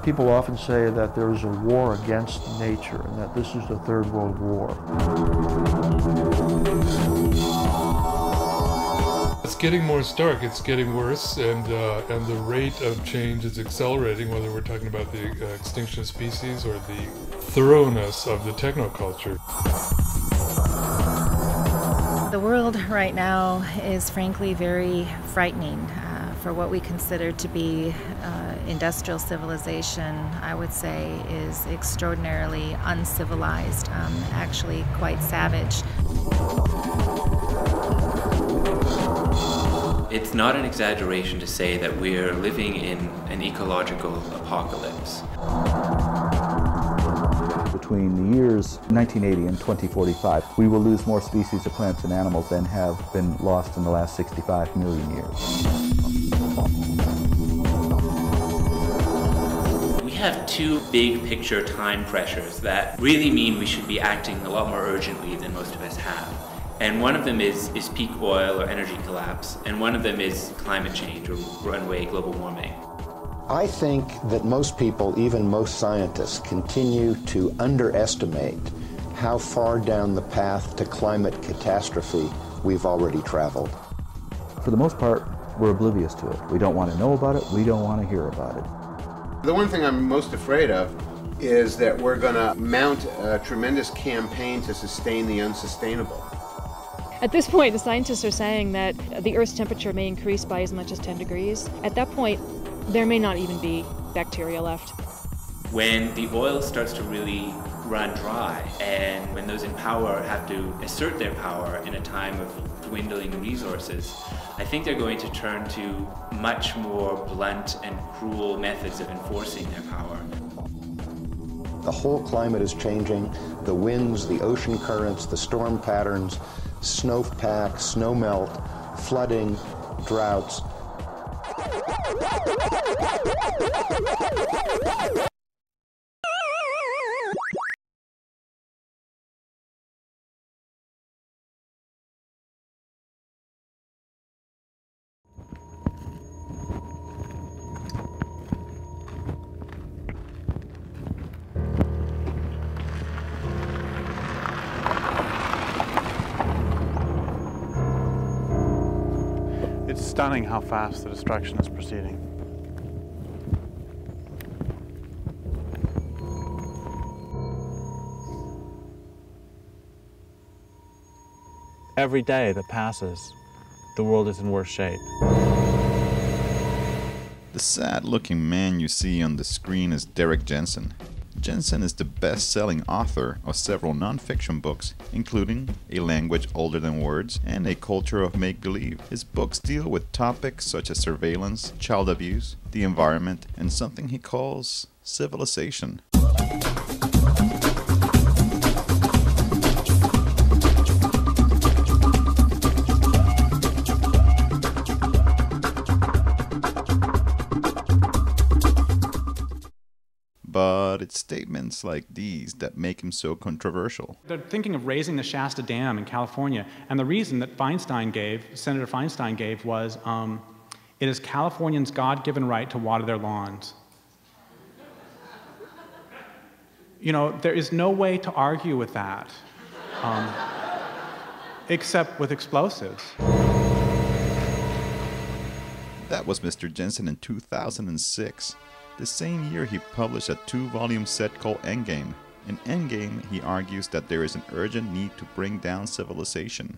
People often say that there's a war against nature and that this is the Third World War. It's getting more stark, it's getting worse, and the rate of change is accelerating, whether we're talking about the extinction of species or the thoroughness of the technoculture. The world right now is frankly very frightening. For what we consider to be industrial civilization, I would say is extraordinarily uncivilized, actually quite savage. It's not an exaggeration to say that we're living in an ecological apocalypse. Between the years 1980 and 2045, we will lose more species of plants and animals than have been lost in the last 65 million years. We have two big picture time pressures that really mean we should be acting a lot more urgently than most of us have. And one of them is peak oil or energy collapse, and one of them is climate change or runaway global warming. I think that most people, even most scientists, continue to underestimate how far down the path to climate catastrophe we've already traveled. For the most part, we're oblivious to it. We don't want to know about it. We don't want to hear about it. The one thing I'm most afraid of is that we're going to mount a tremendous campaign to sustain the unsustainable. At this point, the scientists are saying that the Earth's temperature may increase by as much as 10 degrees. At that point, there may not even be bacteria left. When the oil starts to really run dry, and when those in power have to assert their power in a time of dwindling resources, I think they're going to turn to much more blunt and cruel methods of enforcing their power. The whole climate is changing. The winds, the ocean currents, the storm patterns, snowpack, snowmelt, flooding, droughts. It's stunning how fast the destruction is proceeding. Every day that passes, the world is in worse shape. The sad-looking man you see on the screen is Derrick Jensen. Jensen is the best-selling author of several non-fiction books, including A Language Older Than Words and A Culture of Make-Believe. His books deal with topics such as surveillance, child abuse, the environment, and something he calls civilization. But it's statements like these that make him so controversial. They're thinking of raising the Shasta Dam in California, and the reason that Senator Feinstein gave was, it is Californians' God-given right to water their lawns. You know, there is no way to argue with that, except with explosives. That was Mr. Jensen in 2006. The same year he published a 2-volume set called Endgame. In Endgame, he argues that there is an urgent need to bring down civilization.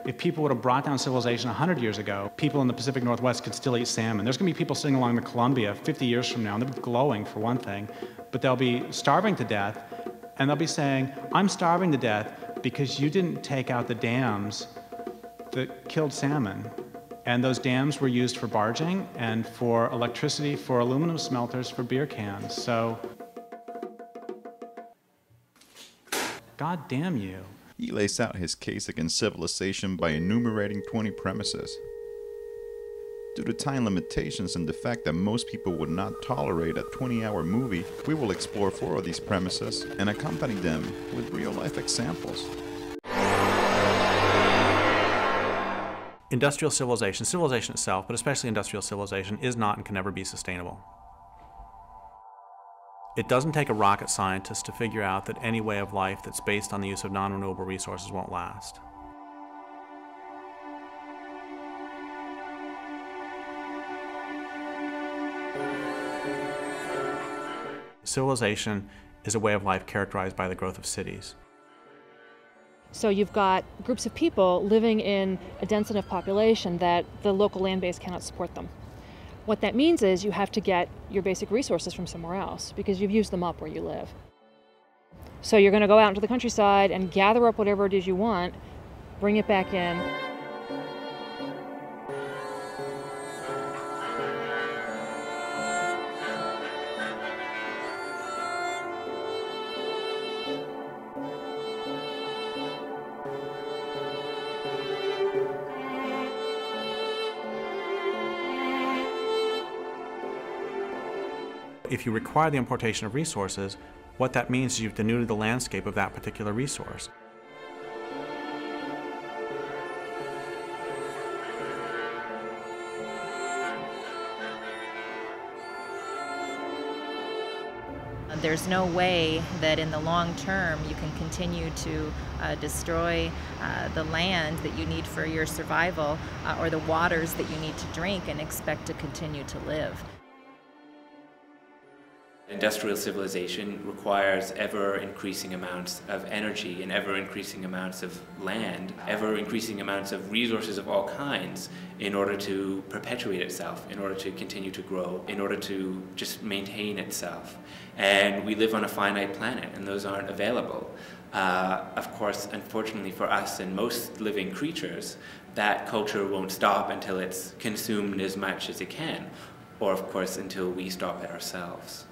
If people would have brought down civilization 100 years ago, people in the Pacific Northwest could still eat salmon. There's going to be people sitting along the Columbia 50 years from now, and they'll be glowing for one thing, but they'll be starving to death, and they'll be saying, I'm starving to death because you didn't take out the dams that killed salmon. And those dams were used for barging and for electricity, for aluminum smelters, for beer cans. So, God damn you. He lays out his case against civilization by enumerating 20 premises. Due to time limitations and the fact that most people would not tolerate a 20-hour movie, we will explore 4 of these premises and accompany them with real-life examples. Industrial civilization, civilization itself, but especially industrial civilization, is not and can never be sustainable. It doesn't take a rocket scientist to figure out that any way of life that's based on the use of non-renewable resources won't last. Civilization is a way of life characterized by the growth of cities. So you've got groups of people living in a dense enough population that the local land base cannot support them. What that means is you have to get your basic resources from somewhere else because you've used them up where you live. So you're going to go out into the countryside and gather up whatever it is you want, bring it back in. If you require the importation of resources, what that means is you've denuded the landscape of that particular resource. There's no way that in the long term you can continue to destroy the land that you need for your survival or the waters that you need to drink and expect to continue to live. Industrial civilization requires ever-increasing amounts of energy and ever-increasing amounts of land, ever-increasing amounts of resources of all kinds in order to perpetuate itself, in order to continue to grow, in order to just maintain itself. And we live on a finite planet, and those aren't available. Of course, unfortunately for us and most living creatures, that culture won't stop until it's consumed as much as it can, or of course until we stop it ourselves.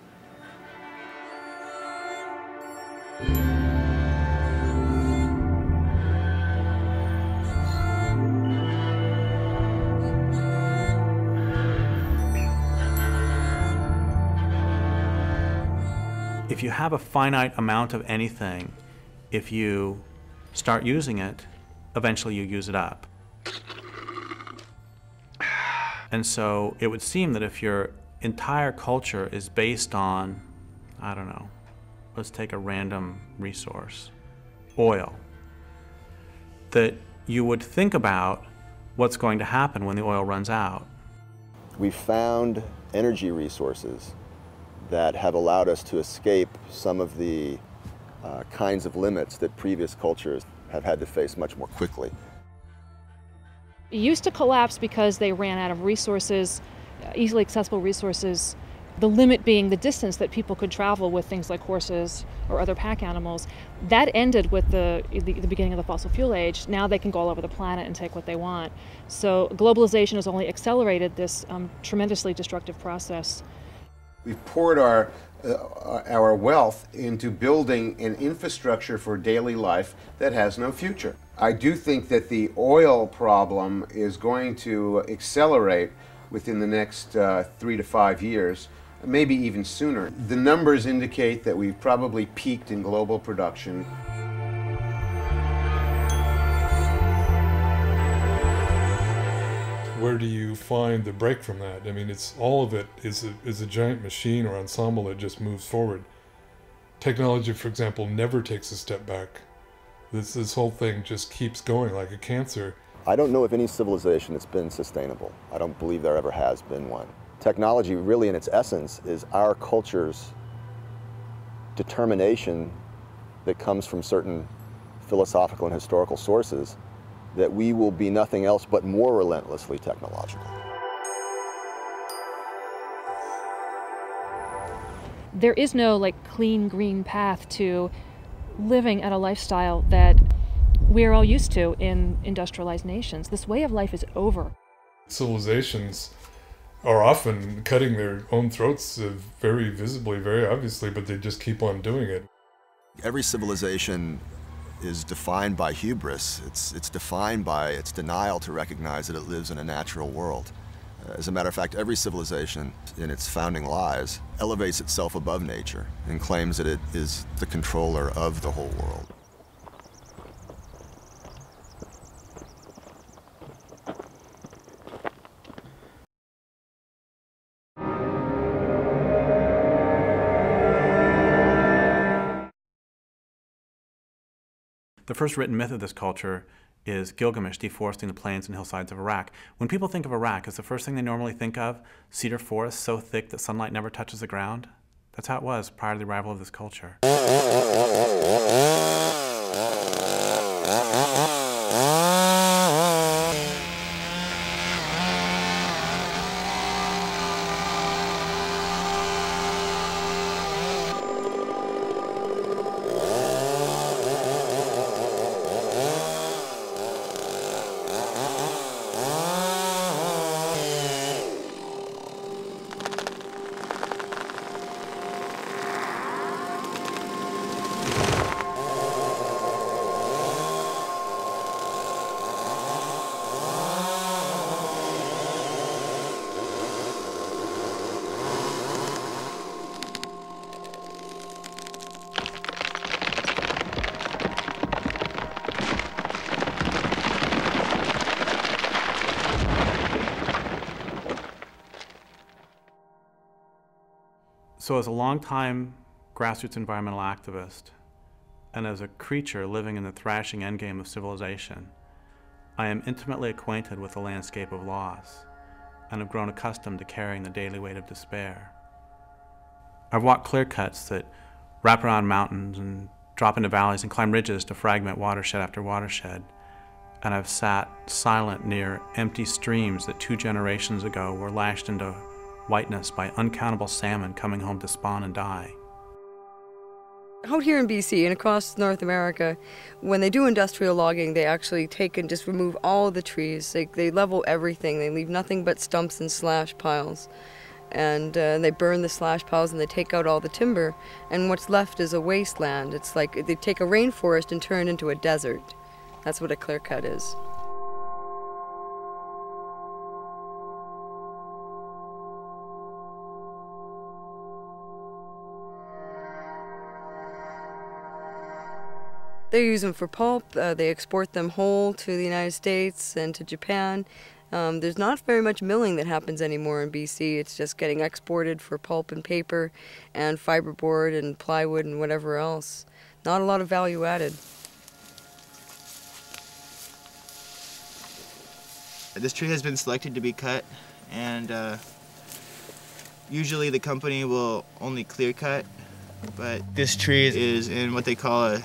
If you have a finite amount of anything, if you start using it, eventually you use it up. And so it would seem that if your entire culture is based on, I don't know, let's take a random resource, oil, that you would think about what's going to happen when the oil runs out. We found energy resources that have allowed us to escape some of the kinds of limits that previous cultures have had to face much more quickly. It used to collapse because they ran out of resources, easily accessible resources, the limit being the distance that people could travel with things like horses or other pack animals. That ended with the beginning of the fossil fuel age. Now they can go all over the planet and take what they want. So globalization has only accelerated this tremendously destructive process. We've poured our wealth into building an infrastructure for daily life that has no future. I do think that the oil problem is going to accelerate within the next 3 to 5 years, maybe even sooner. The numbers indicate that we've probably peaked in global production. Where do you find the break from that? I mean, it's all of it is a giant machine or ensemble that just moves forward. Technology, for example, never takes a step back. This whole thing just keeps going like a cancer. I don't know of any civilization that's been sustainable. I don't believe there ever has been one. Technology, really in its essence, is our culture's determination that comes from certain philosophical and historical sources that we will be nothing else but more relentlessly technological. There is no clean green path to living at a lifestyle that we're all used to in industrialized nations. This way of life is over. Civilizations are often cutting their own throats very visibly, very obviously, but they just keep on doing it. Every civilization is defined by hubris. It's defined by its denial to recognize that it lives in a natural world. As a matter of fact, every civilization in its founding lies elevates itself above nature and claims that it is the controller of the whole world. first written myth of this culture is Gilgamesh deforesting the plains and hillsides of Iraq. When people think of Iraq, is the first thing they normally think of cedar forests so thick that sunlight never touches the ground? That's how it was prior to the arrival of this culture. So as a longtime grassroots environmental activist, and as a creature living in the thrashing endgame of civilization, I am intimately acquainted with the landscape of loss, and have grown accustomed to carrying the daily weight of despair. I've walked clear cuts that wrap around mountains and drop into valleys and climb ridges to fragment watershed after watershed, and I've sat silent near empty streams that 2 generations ago were lashed into whiteness by uncountable salmon coming home to spawn and die. Out here in BC and across North America, when they do industrial logging, they actually take and just remove all the trees. They level everything. They leave nothing but stumps and slash piles. And they burn the slash piles and they take out all the timber. And what's left is a wasteland. It's like they take a rainforest and turn it into a desert. That's what a clear cut is. They use them for pulp. They export them whole to the United States and to Japan. There's not very much milling that happens anymore in BC. It's just getting exported for pulp and paper and fiberboard and plywood and whatever else. Not a lot of value added. This tree has been selected to be cut, and usually the company will only clear cut, but this tree is in what they call a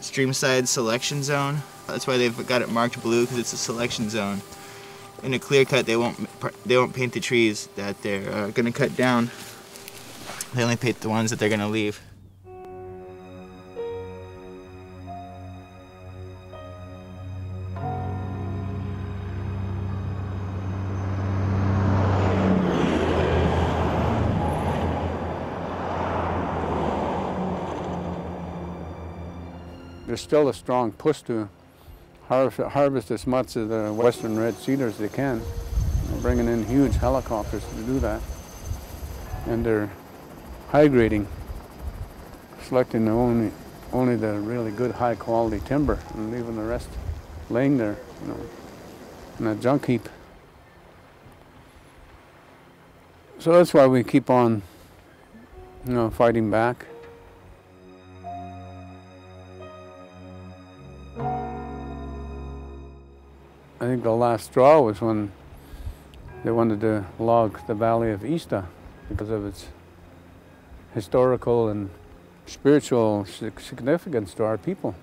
streamside selection zone. That's why they've got it marked blue, because it's a selection zone. In a clear cut, they won't paint the trees that they're going to cut down. They only paint the ones that they're going to leave. There's still a strong push to harvest as much of the western red cedar as they can. They're bringing in huge helicopters to do that. And they're high grading, selecting only the really good high quality timber and leaving the rest laying there, you know, in a junk heap. So that's why we keep on, you know, fighting back. I think the last straw was when they wanted to log the Valley of Ista because of its historical and spiritual significance to our people.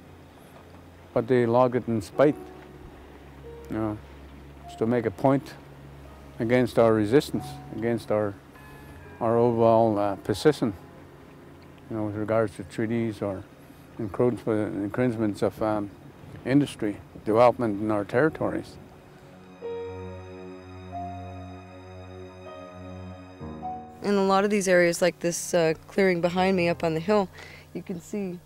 But they logged it in spite, you know, just to make a point against our resistance, against our overall position, you know, with regards to treaties or encroachments of industry development in our territories. In a lot of these areas, like this clearing behind me up on the hill, you can see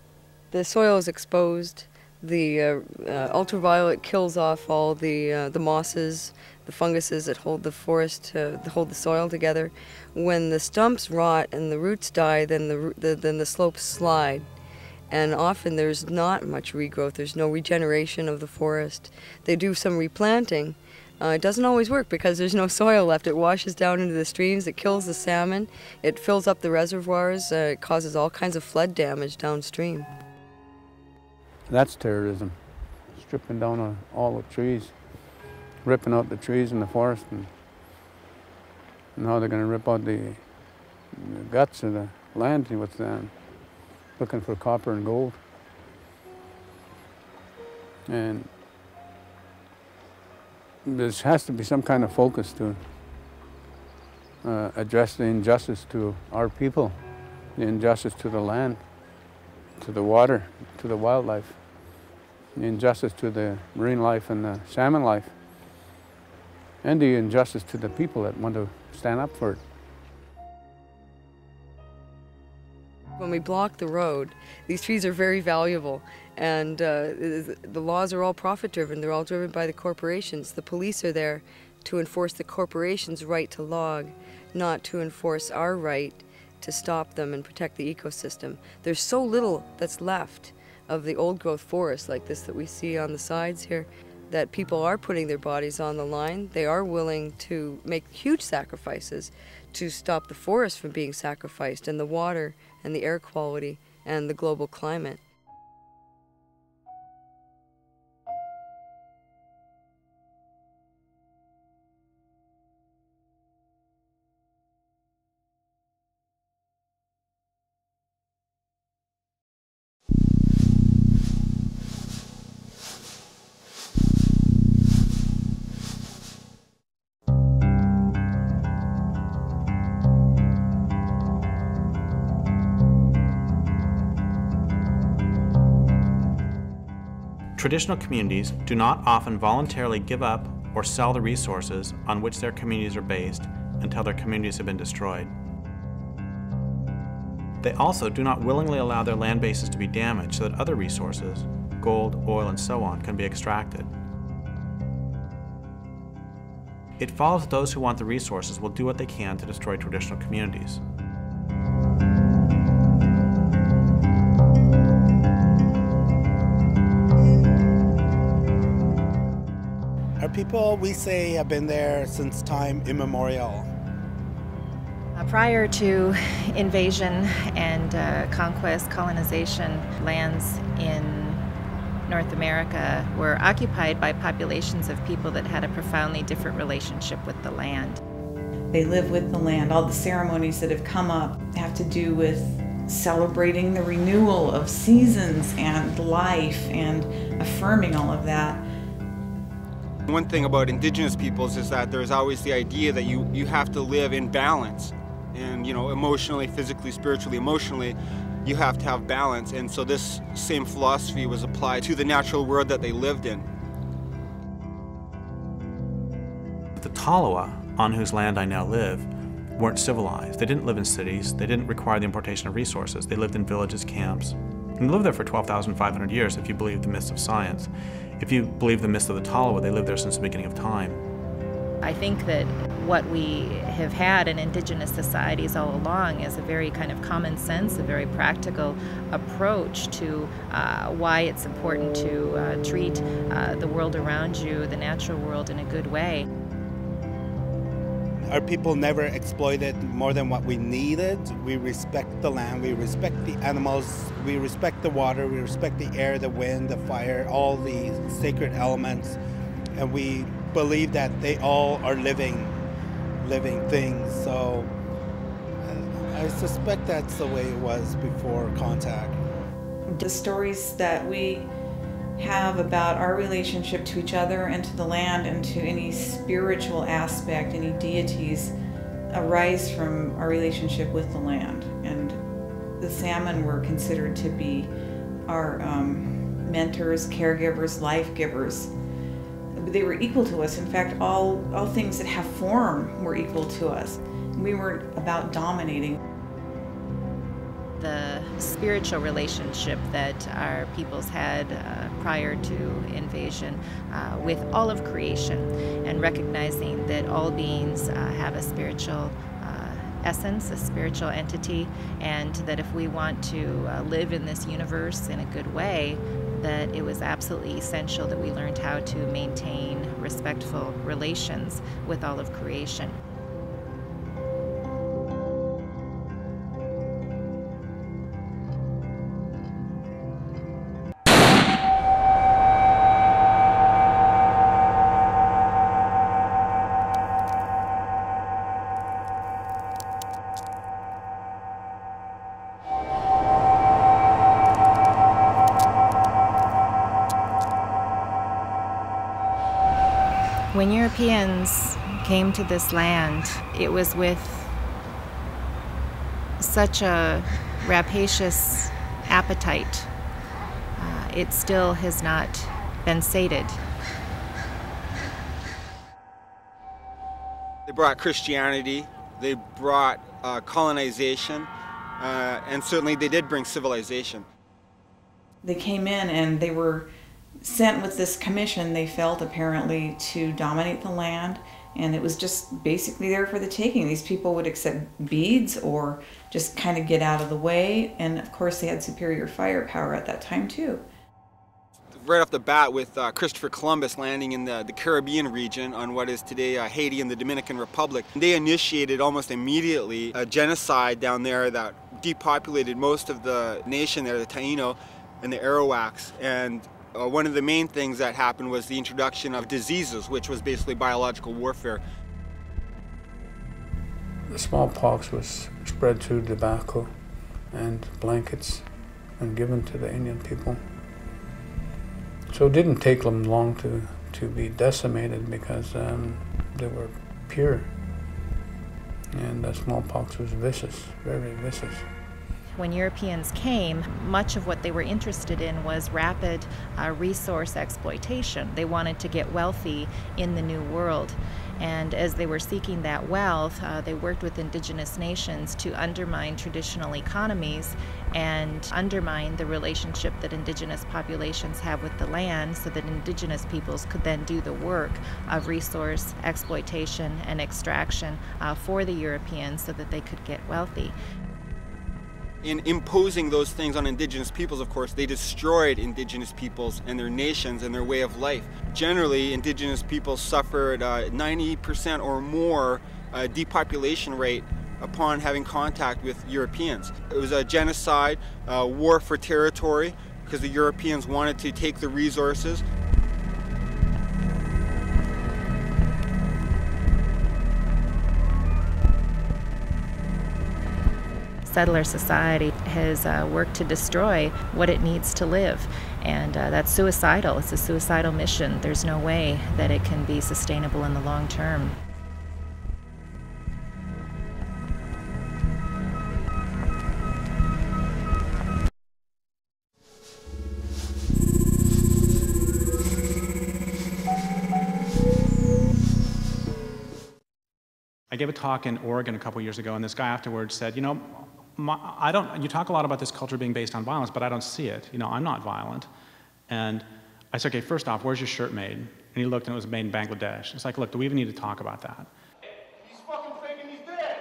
the soil is exposed. The ultraviolet kills off all the mosses, the funguses that hold the forest, hold the soil together. When the stumps rot and the roots die, then the slopes slide. And often there's not much regrowth, there's no regeneration of the forest. They do some replanting. It doesn't always work because there's no soil left. It washes down into the streams, it kills the salmon, it fills up the reservoirs, it causes all kinds of flood damage downstream. That's terrorism. Stripping down all the trees, ripping out the trees in the forest, and now they're going to rip out the guts of the land with looking for copper and gold. And there has to be some kind of focus to address the injustice to our people, the injustice to the land, to the water, to the wildlife, the injustice to the marine life and the salmon life, and the injustice to the people that want to stand up for it. When we block the road, these trees are very valuable, and the laws are all profit-driven. They're all driven by the corporations. The police are there to enforce the corporations' right to log, not to enforce our right to stop them and protect the ecosystem. There's so little that's left of the old-growth forest like this that we see on the sides here, that people are putting their bodies on the line. They are willing to make huge sacrifices to stop the forest from being sacrificed, and the water and the air quality and the global climate. Traditional communities do not often voluntarily give up or sell the resources on which their communities are based until their communities have been destroyed. They also do not willingly allow their land bases to be damaged so that other resources, gold, oil, and so on, can be extracted. It follows that those who want the resources will do what they can to destroy traditional communities. Our people, we say, have been there since time immemorial. Prior to invasion and conquest, colonization, lands in North America were occupied by populations of people that had a profoundly different relationship with the land. They live with the land. All the ceremonies that have come up have to do with celebrating the renewal of seasons and life and affirming all of that. One thing about Indigenous peoples is that there's always the idea that you have to live in balance. And, you know, emotionally, physically, spiritually, emotionally, you have to have balance. And so this same philosophy was applied to the natural world that they lived in. The Tolowa, on whose land I now live, weren't civilized. They didn't live in cities. They didn't require the importation of resources. They lived in villages, camps. And they lived there for 12,500 years if you believe the myths of science. If you believe the myths of the Tolowa, they lived there since the beginning of time. I think that what we have had in Indigenous societies all along is a very kind of common sense, a very practical approach to why it's important to treat the world around you, the natural world, in a good way. Our people never exploited more than what we needed. We respect the land, we respect the animals, we respect the water, we respect the air, the wind, the fire, all the sacred elements, and we believe that they all are living things. So I suspect that's the way it was before contact. The stories that we have about our relationship to each other and to the land and to any spiritual aspect, any deities, arise from our relationship with the land. And the salmon were considered to be our mentors, caregivers, life givers. They were equal to us. In fact, all things that have form were equal to us. We weren't about dominating. The spiritual relationship that our peoples had prior to invasion with all of creation, and recognizing that all beings have a spiritual essence, a spiritual entity, and that if we want to live in this universe in a good way, that it was absolutely essential that we learned how to maintain respectful relations with all of creation. When Europeans came to this land, it was with such a rapacious appetite. It still has not been sated. They brought Christianity, they brought colonization, and certainly they did bring civilization. They came in and they were sent with this commission, they felt apparently, to dominate the land, and it was just basically there for the taking. These people would accept beads or just kind of get out of the way, and of course they had superior firepower at that time too. Right off the bat with Christopher Columbus landing in the Caribbean region on what is today Haiti and the Dominican Republic, they initiated almost immediately a genocide down there that depopulated most of the nation there, the Taino and the Arawaks. And one of the main things that happened was the introduction of diseases, which was basically biological warfare. The smallpox was spread through tobacco and blankets and given to the Indian people. So it didn't take them long to be decimated because they were pure. And the smallpox was vicious, very vicious. When Europeans came, much of what they were interested in was rapid resource exploitation. They wanted to get wealthy in the New World. And as they were seeking that wealth, they worked with indigenous nations to undermine traditional economies and undermine the relationship that indigenous populations have with the land, so that indigenous peoples could then do the work of resource exploitation and extraction for the Europeans so that they could get wealthy. In imposing those things on indigenous peoples, of course, they destroyed indigenous peoples and their nations and their way of life. Generally, indigenous peoples suffered 90% or more depopulation rate upon having contact with Europeans. It was a genocide, war for territory, because the Europeans wanted to take the resources. Settler society has worked to destroy what it needs to live, and that's suicidal. It's a suicidal mission. There's no way that it can be sustainable in the long term. I gave a talk in Oregon a couple years ago, and this guy afterwards said, you know, you talk a lot about this culture being based on violence, but I don't see it. You know, I'm not violent. And I said, okay, first off, where's your shirt made? And he looked, and it was made in Bangladesh. It's like, look, do we even need to talk about that? He's fucking faking he's dead.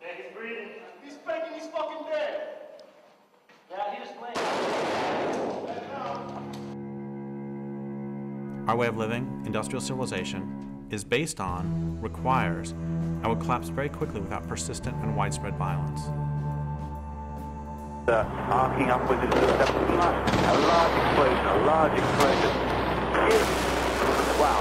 Yeah, he's breathing. He's faking he's fucking dead. Yeah, he was playing. Our way of living, industrial civilization, is based on, requires, and will collapse very quickly without persistent and widespread violence. Arcing upwards into the 7th line. A large explosion, a large explosion. Wow.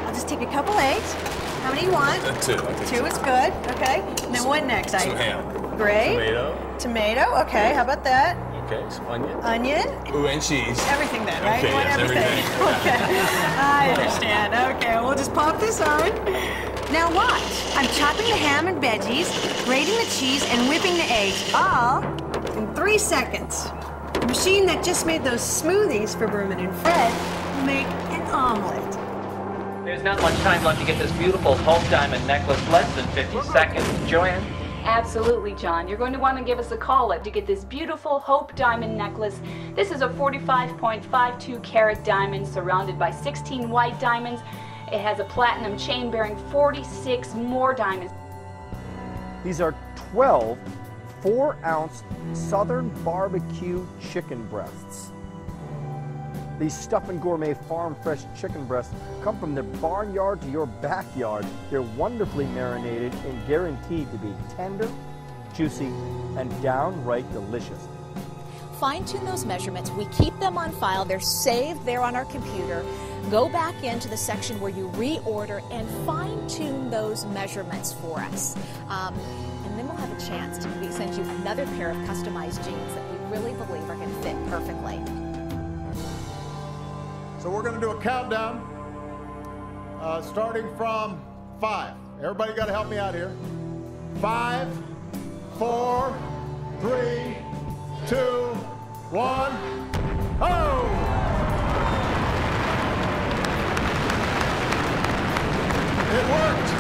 I'll just take a couple eggs. How many you want? Two. Two is good. Okay. And then what next? Some ham. Great. Tomato. Okay. How about that? Okay. Some onion. Onion. Ooh, and cheese. Everything then, right? Okay, You want yes, everything. Okay. I understand. Okay. We'll just pop this on. Now watch. I'm chopping the ham and veggies, grating the cheese, and whipping the eggs, all in 3 seconds. The machine that just made those smoothies for Berman and Fred will make an omelet. There's not much time left to get this beautiful Hope diamond necklace, less than 50 seconds. Joanne? Absolutely, John. You're going to want to give us a call to get this beautiful Hope diamond necklace. This is a 45.52 carat diamond surrounded by 16 white diamonds. It has a platinum chain bearing 46 more diamonds. These are 12 4-ounce Southern barbecue chicken breasts. These Stuff and Gourmet farm fresh chicken breasts come from their barnyard to your backyard. They're wonderfully marinated and guaranteed to be tender, juicy, and downright delicious. Fine-tune those measurements. We keep them on file. They're saved there on our computer. Go back into the section where you reorder and fine-tune those measurements for us. And then we'll have a chance to send you another pair of customized jeans that we really believe are going to fit perfectly. So we're going to do a countdown, starting from 5. Everybody got to help me out here. 5, 4, 3, 2, 1. Oh! It worked.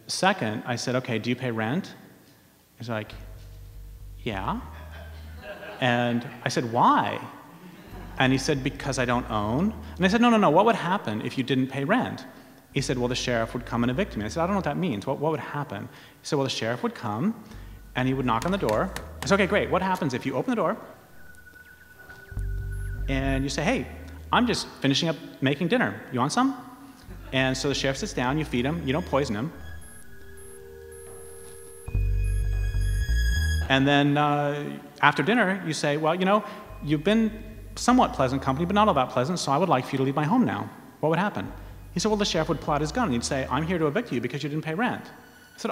Second, I said, okay, do you pay rent? He's like, yeah. And I said, why? And he said, because I don't own. And I said, no, what would happen if you didn't pay rent? He said, well, the sheriff would come and evict me. I said, I don't know what that means. What would happen? He said, well, the sheriff would come and he would knock on the door. I said, okay, great. What happens if you open the door and you say, hey, I'm just finishing up making dinner. You want some? And so the sheriff sits down, you feed him, you don't poison him. And then after dinner, you say, well, you know, you've been somewhat pleasant company, but not all that pleasant, so I would like for you to leave my home now. What would happen? He said, well, the sheriff would pull out his gun and he'd say, I'm here to evict you because you didn't pay rent. I said,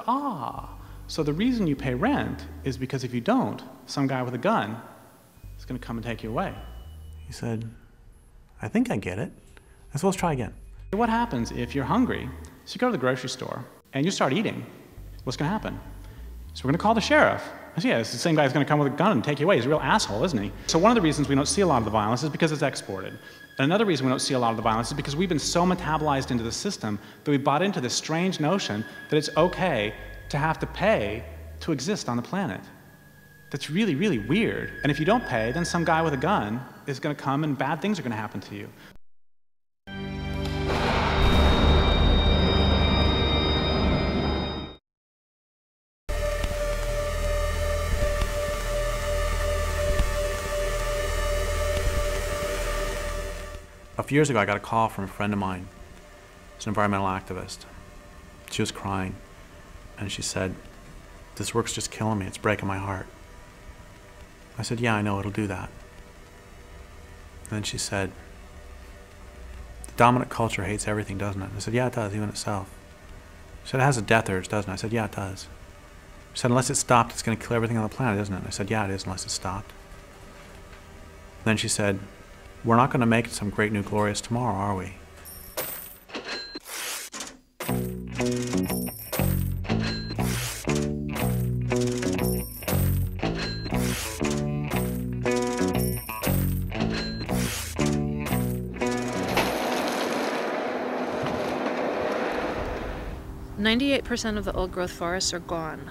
so the reason you pay rent is because if you don't, some guy with a gun is going to come and take you away. He said, I think I get it. I said, let's try again. What happens if you're hungry? So you go to the grocery store and you start eating. What's going to happen? So we're going to call the sheriff. I said, yeah, it's the same guy who's going to come with a gun and take you away. He's a real asshole, isn't he? So one of the reasons we don't see a lot of the violence is because it's exported. And another reason we don't see a lot of the violence is because we've been so metabolized into the system that we bought into this strange notion that it's okay to have to pay to exist on the planet. That's really, really weird. And if you don't pay, then some guy with a gun is going to come and bad things are going to happen to you. A few years ago, I got a call from a friend of mine. She's an environmental activist. She was crying, and she said, this work's just killing me. It's breaking my heart. I said, yeah, I know, it'll do that. And then she said, the dominant culture hates everything, doesn't it? I said, yeah, it does, even itself. She said, it has a death urge, doesn't it? I said, yeah, it does. She said, unless it's stopped, it's going to kill everything on the planet, isn't it? I said, yeah, it is, unless it's stopped. And then she said, we're not going to make it some great new glorious tomorrow, are we? %98 of the old-growth forests are gone.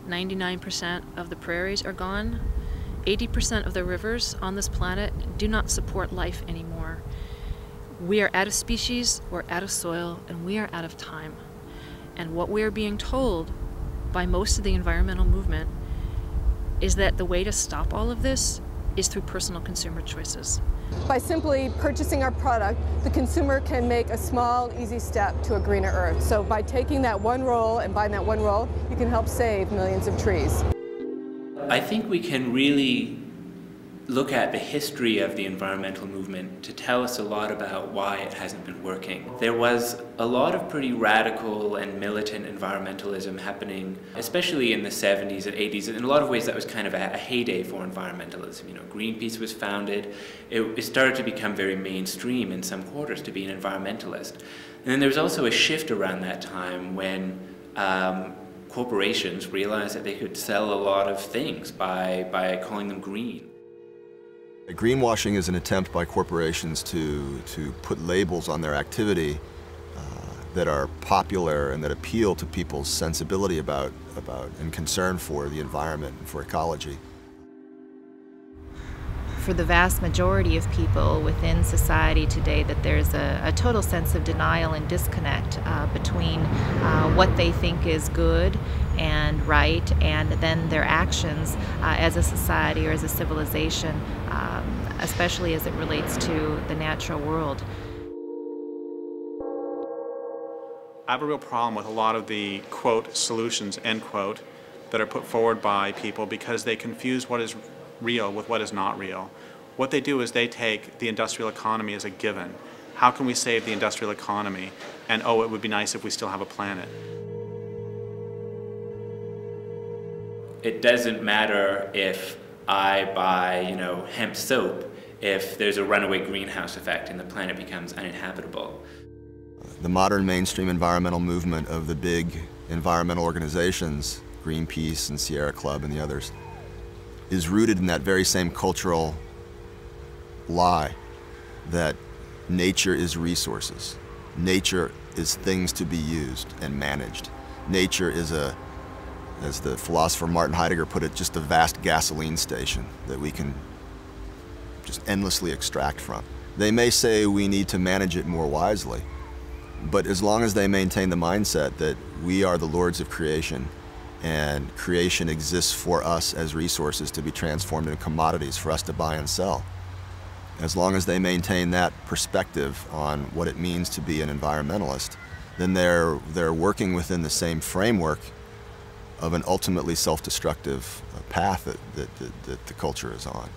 99% of the prairies are gone. 80% of the rivers on this planet do not support life anymore. We are out of species, we're out of soil, and we are out of time. And what we are being told by most of the environmental movement is that the way to stop all of this is through personal consumer choices. By simply purchasing our product, the consumer can make a small, easy step to a greener earth. So by taking that one roll and buying that one roll, you can help save millions of trees. I think we can really look at the history of the environmental movement to tell us a lot about why it hasn't been working. There was a lot of pretty radical and militant environmentalism happening, especially in the 70s and 80s. In a lot of ways that was kind of a heyday for environmentalism. You know, Greenpeace was founded. It started to become very mainstream in some quarters to be an environmentalist. And then there was also a shift around that time when corporations realized that they could sell a lot of things by calling them green. Greenwashing is an attempt by corporations to put labels on their activity that are popular and that appeal to people's sensibility about and concern for the environment and for ecology. For the vast majority of people within society today, that there's a total sense of denial and disconnect between what they think is good and right and then their actions as a society or as a civilization, especially as it relates to the natural world. I have a real problem with a lot of the, quote, solutions, end quote, that are put forward by people because they confuse what is real with what is not real. What they do is they take the industrial economy as a given, how can we save the industrial economy, and oh, it would be nice if we still have a planet. It doesn't matter if I buy, hemp soap if there's a runaway greenhouse effect and the planet becomes uninhabitable. The modern mainstream environmental movement of the big environmental organizations, Greenpeace and Sierra Club and the others, is rooted in that very same cultural lie that nature is resources. Nature is things to be used and managed. Nature is as the philosopher Martin Heidegger put it, just a vast gasoline station that we can just endlessly extract from. They may say we need to manage it more wisely, but as long as they maintain the mindset that we are the lords of creation and creation exists for us as resources to be transformed into commodities for us to buy and sell, as long as they maintain that perspective on what it means to be an environmentalist, then they're working within the same framework of an ultimately self-destructive path that the culture is on.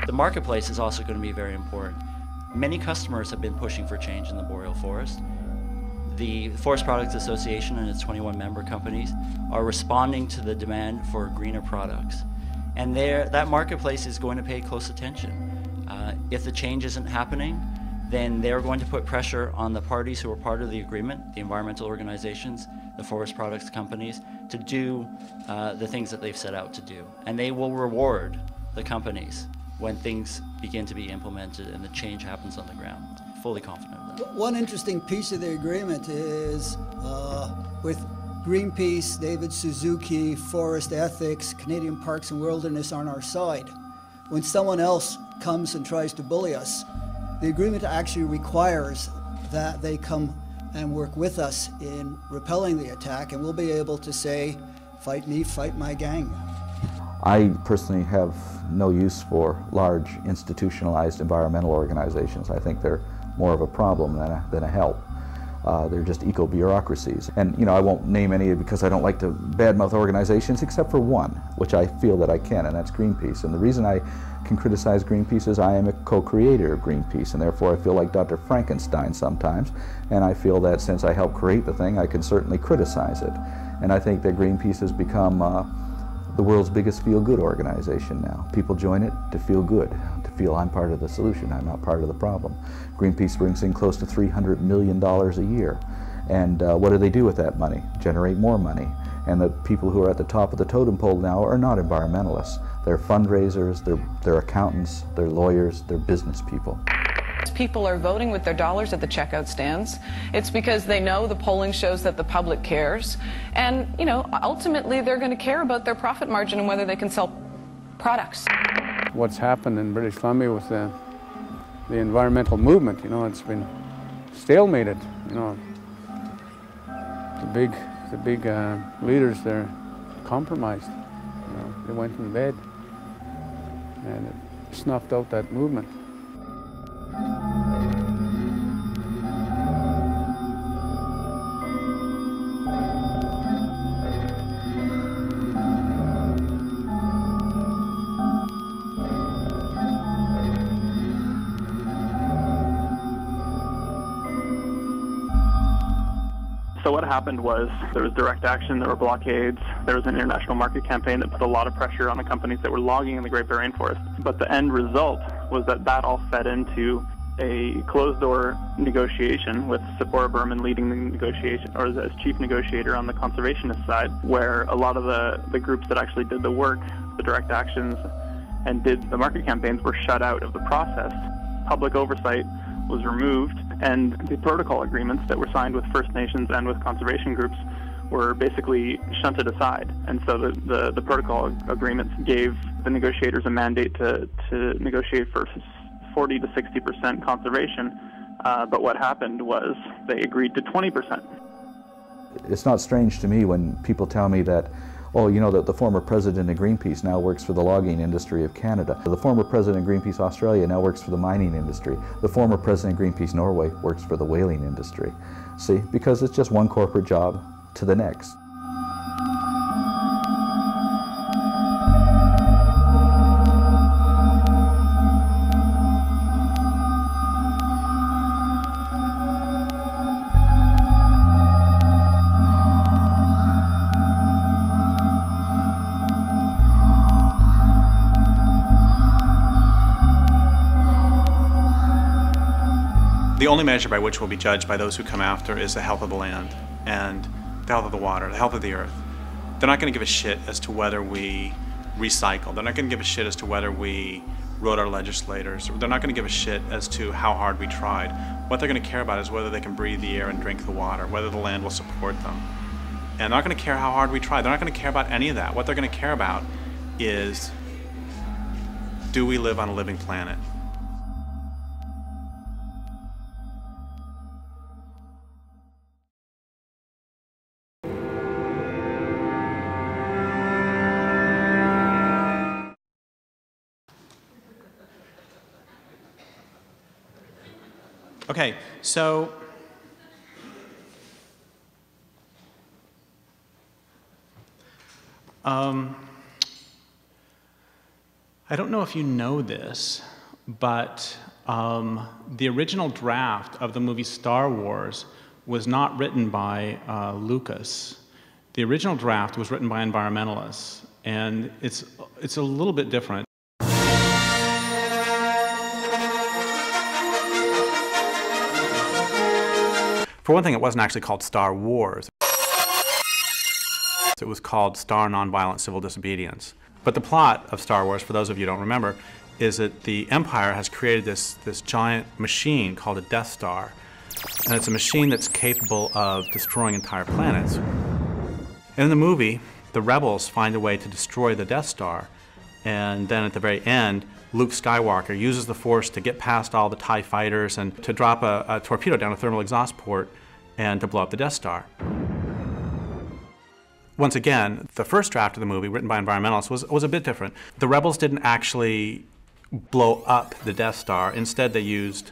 The marketplace is also going to be very important. Many customers have been pushing for change in the boreal forest. The Forest Products Association and its 21 member companies are responding to the demand for greener products. And that marketplace is going to pay close attention. If the change isn't happening, then they're going to put pressure on the parties who are part of the agreement, the environmental organizations, the forest products companies, to do the things that they've set out to do. And they will reward the companies when things begin to be implemented and the change happens on the ground. Fully confident of that. One interesting piece of the agreement is with Greenpeace, David Suzuki, Forest Ethics, Canadian Parks and Wilderness on our side. When someone else comes and tries to bully us, the agreement actually requires that they come and work with us in repelling the attack, and we'll be able to say, fight me, fight my gang. I personally have no use for large institutionalized environmental organizations. I think they're more of a problem than a help. They're just eco-bureaucracies. And I won't name any because I don't like to badmouth organizations except for one, which I feel that I can, and that's Greenpeace. And the reason I can criticize Greenpeace is I am a co-creator of Greenpeace, and therefore I feel like Dr. Frankenstein sometimes, and I feel that since I helped create the thing, I can certainly criticize it. And I think that Greenpeace has become the world's biggest feel-good organization now. People join it to feel good, to feel I'm part of the solution, I'm not part of the problem. Greenpeace brings in close to $300 million a year. And what do they do with that money? Generate more money. And the people who are at the top of the totem pole now are not environmentalists. They're fundraisers, they're accountants, they're lawyers, they're business people. People are voting with their dollars at the checkout stands. It's because they know the polling shows that the public cares. And, ultimately they're going to care about their profit margin and whether they can sell products. What's happened in British Columbia with the environmental movement, it's been stalemated. The big leaders, they're compromised. They went in bed and it snuffed out that movement. So what happened was there was direct action, there were blockades, there was an international market campaign that put a lot of pressure on the companies that were logging in the Great Barrier Rainforest. But the end result was that all fed into a closed-door negotiation with Sephora Berman leading the negotiation, or as chief negotiator on the conservationist side, where a lot of the groups that actually did the work, the direct actions, and did the market campaigns were shut out of the process. Public oversight was removed, and the protocol agreements that were signed with First Nations and with conservation groups were basically shunted aside. And so the protocol agreements gave the negotiators a mandate to negotiate for 40 to 60% conservation, but what happened was they agreed to 20%. It's not strange to me when people tell me that, Oh, you know that the former president of Greenpeace now works for the logging industry of Canada. The former president of Greenpeace Australia now works for the mining industry. The former president of Greenpeace Norway works for the whaling industry. See, because it's just one corporate job to the next. The only measure by which we'll be judged by those who come after is the health of the land and the health of the water, the health of the earth. They're not going to give a shit as to whether we recycle. They're not going to give a shit as to whether we wrote our legislators. They're not going to give a shit as to how hard we tried. What they're going to care about is whether they can breathe the air and drink the water, whether the land will support them. And they're not going to care how hard we try. They're not going to care about any of that. What they're going to care about is, do we live on a living planet? Okay, so I don't know if you know this, but the original draft of the movie Star Wars was not written by Lucas. The original draft was written by environmentalists, and it's a little bit different. For one thing, it wasn't actually called Star Wars. It was called Star Nonviolent Civil Disobedience. But the plot of Star Wars, for those of you who don't remember, is that the Empire has created this giant machine called a Death Star. And it's a machine that's capable of destroying entire planets. In the movie, the rebels find a way to destroy the Death Star. And then at the very end, Luke Skywalker uses the Force to get past all the TIE fighters and to drop a torpedo down a thermal exhaust port and to blow up the Death Star. Once again, the first draft of the movie, written by environmentalists, was a bit different. The rebels didn't actually blow up the Death Star. Instead, they used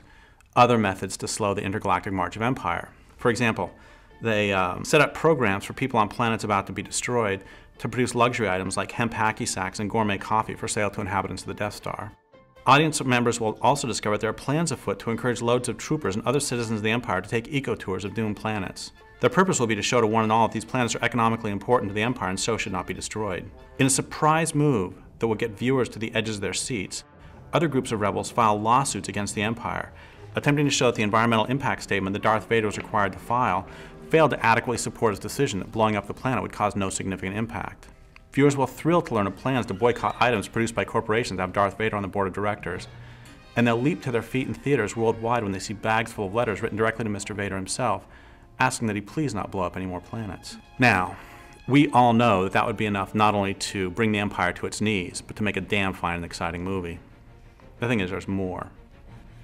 other methods to slow the intergalactic march of empire. For example, they set up programs for people on planets about to be destroyed to produce luxury items like hemp hacky sacks and gourmet coffee for sale to inhabitants of the Death Star. Audience members will also discover there are plans afoot to encourage loads of troopers and other citizens of the Empire to take eco-tours of doomed planets. Their purpose will be to show to one and all that these planets are economically important to the Empire and so should not be destroyed. In a surprise move that will get viewers to the edges of their seats, other groups of rebels file lawsuits against the Empire, attempting to show that the environmental impact statement that Darth Vader was required to file failed to adequately support his decision that blowing up the planet would cause no significant impact. Viewers will thrill to learn of plans to boycott items produced by corporations that have Darth Vader on the board of directors. And they'll leap to their feet in theaters worldwide when they see bags full of letters written directly to Mr. Vader himself, asking that he please not blow up any more planets. Now, we all know that that would be enough not only to bring the Empire to its knees, but to make a damn fine and exciting movie. The thing is, there's more.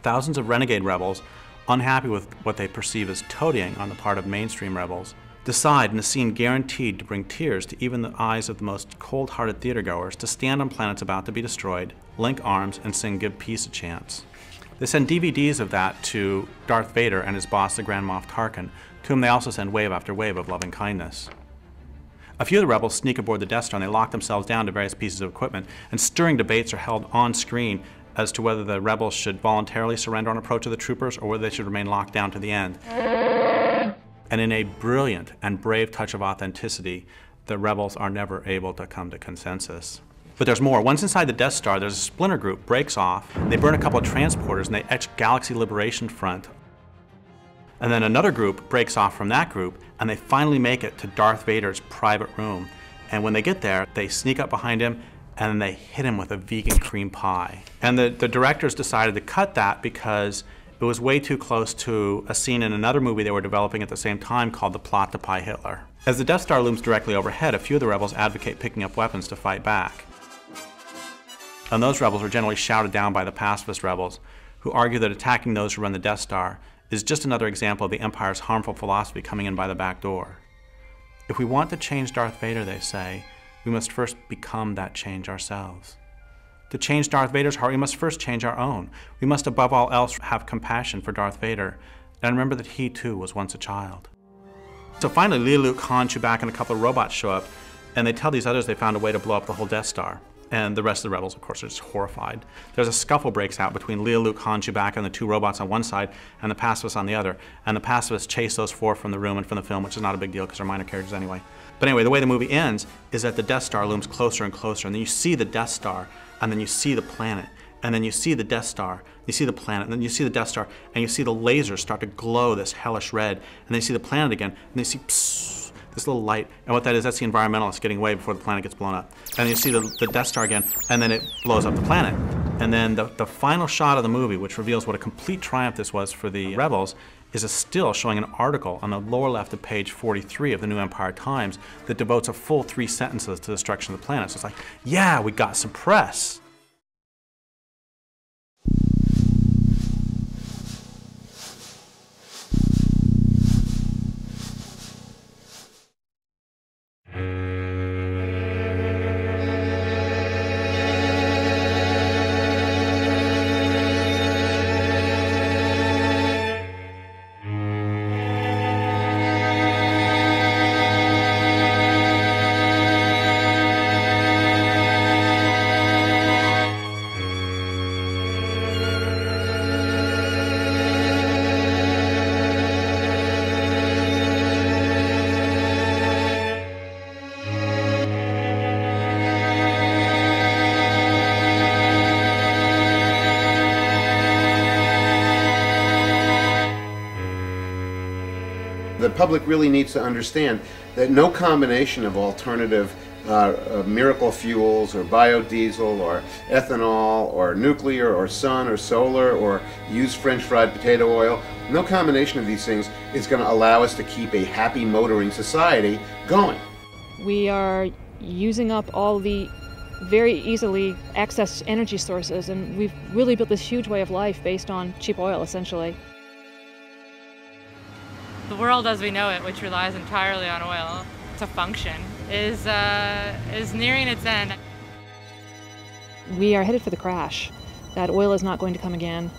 Thousands of renegade rebels, unhappy with what they perceive as toadying on the part of mainstream rebels, decide in a scene guaranteed to bring tears to even the eyes of the most cold-hearted theatergoers to stand on planets about to be destroyed, link arms, and sing "Give Peace a Chance." They send DVDs of that to Darth Vader and his boss, the Grand Moff Tarkin, to whom they also send wave after wave of loving kindness. A few of the rebels sneak aboard the Death Star and they lock themselves down to various pieces of equipment, and stirring debates are held on screen as to whether the rebels should voluntarily surrender on approach of the troopers or whether they should remain locked down to the end. And in a brilliant and brave touch of authenticity, the rebels are never able to come to consensus. But there's more. Once inside the Death Star, there's a splinter group breaks off, they burn a couple of transporters, and they etch Galaxy Liberation Front. And then another group breaks off from that group, and they finally make it to Darth Vader's private room. And when they get there, they sneak up behind him, and then they hit him with a vegan cream pie. And the directors decided to cut that because it was way too close to a scene in another movie they were developing at the same time called The Plot to Pie Hitler. As the Death Star looms directly overhead, a few of the rebels advocate picking up weapons to fight back. And those rebels are generally shouted down by the pacifist rebels, who argue that attacking those who run the Death Star is just another example of the Empire's harmful philosophy coming in by the back door. If we want to change Darth Vader, they say, we must first become that change ourselves. To change Darth Vader's heart, we must first change our own. We must above all else have compassion for Darth Vader and remember that he too was once a child. So finally, Leia, Luke, Han, Chewbacca, and a couple of robots show up, and they tell these others they found a way to blow up the whole Death Star. And the rest of the rebels, of course, are just horrified. There's a scuffle breaks out between Leia, Luke, Han, Chewbacca, and the two robots on one side, and the pacifists on the other. And the pacifists chase those four from the room and from the film, which is not a big deal because they're minor characters anyway. But anyway, the way the movie ends is that the Death Star looms closer and closer, and then you see the Death Star, and then you see the planet, and then you see the Death Star, you see the planet, and then you see the Death Star, and you see the lasers start to glow this hellish red, and then you see the planet again, and then you see psst, this little light, and what that is, that's the environmentalists getting away before the planet gets blown up. And then you see the Death Star again, and then it blows up the planet. And then the final shot of the movie, which reveals what a complete triumph this was for the rebels, is a still showing an article on the lower left of page 43 of the New Empire Times that devotes a full 3 sentences to the destruction of the planet. So it's like, yeah, we got some press. The public really needs to understand that no combination of alternative miracle fuels or biodiesel or ethanol or nuclear or sun or solar or used French fried potato oil, no combination of these things is going to allow us to keep a happy motoring society going. We are using up all the very easily accessed energy sources, and we've really built this huge way of life based on cheap oil, essentially. The world as we know it, which relies entirely on oil to function, is nearing its end. We are headed for the crash. That oil is not going to come again.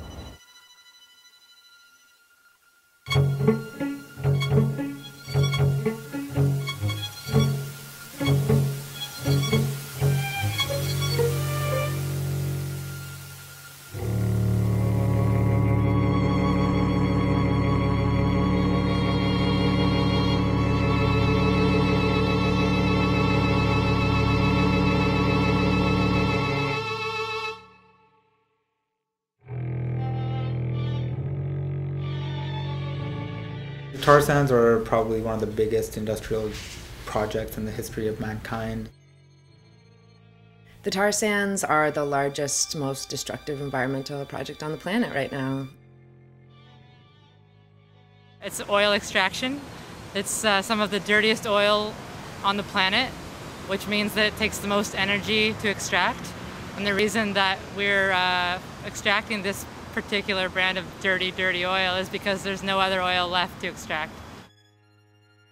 Tar sands are probably one of the biggest industrial projects in the history of mankind. The tar sands are the largest, most destructive environmental project on the planet right now. It's oil extraction. It's some of the dirtiest oil on the planet, which means that it takes the most energy to extract. And the reason that we're extracting this particular brand of dirty oil is because there's no other oil left to extract.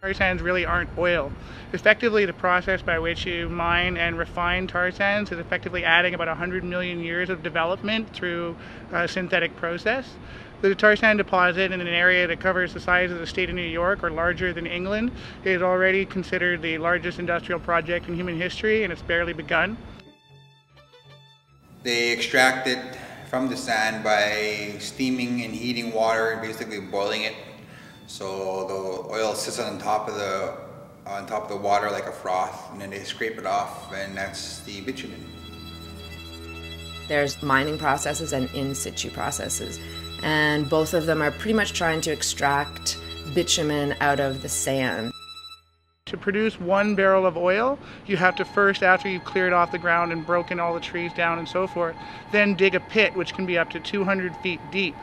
Tar sands really aren't oil. Effectively, the process by which you mine and refine tar sands is effectively adding about 100 million years of development through a synthetic process. The tar sand deposit in an area that covers the size of the state of New York or larger than England is already considered the largest industrial project in human history, and it's barely begun. They extract it from the sand by steaming and heating water, basically boiling it. So the oil sits on top of the water like a froth, and then they scrape it off, and that's the bitumen. There's mining processes and in situ processes, and both of them are pretty much trying to extract bitumen out of the sand. To produce 1 barrel of oil, you have to first, after you've cleared off the ground and broken all the trees down and so forth, then dig a pit which can be up to 200 feet deep.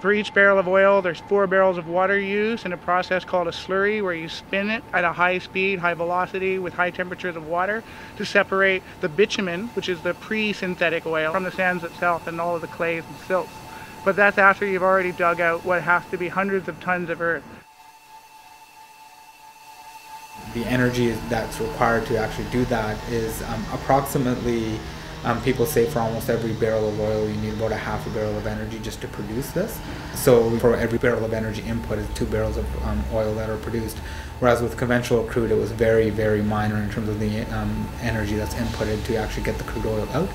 For each barrel of oil, there's 4 barrels of water used in a process called a slurry, where you spin it at a high speed, high velocity, with high temperatures of water to separate the bitumen, which is the pre-synthetic oil, from the sands itself and all of the clays and silts. But that's after you've already dug out what has to be hundreds of tons of earth. The energy that's required to actually do that is approximately, people say for almost every barrel of oil you need about a half a barrel of energy just to produce this. So for every barrel of energy input is 2 barrels of oil that are produced. Whereas with conventional crude it was very, very minor in terms of the energy that's inputted to actually get the crude oil out.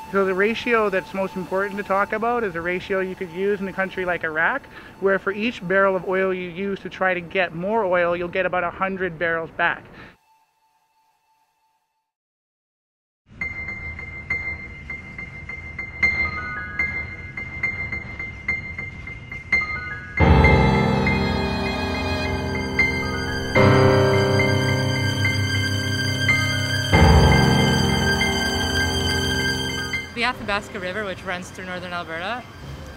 So the ratio that's most important to talk about is a ratio you could use in a country like Iraq, where for each barrel of oil you use to try to get more oil, you'll get about 100 barrels back. The Athabasca River, which runs through northern Alberta,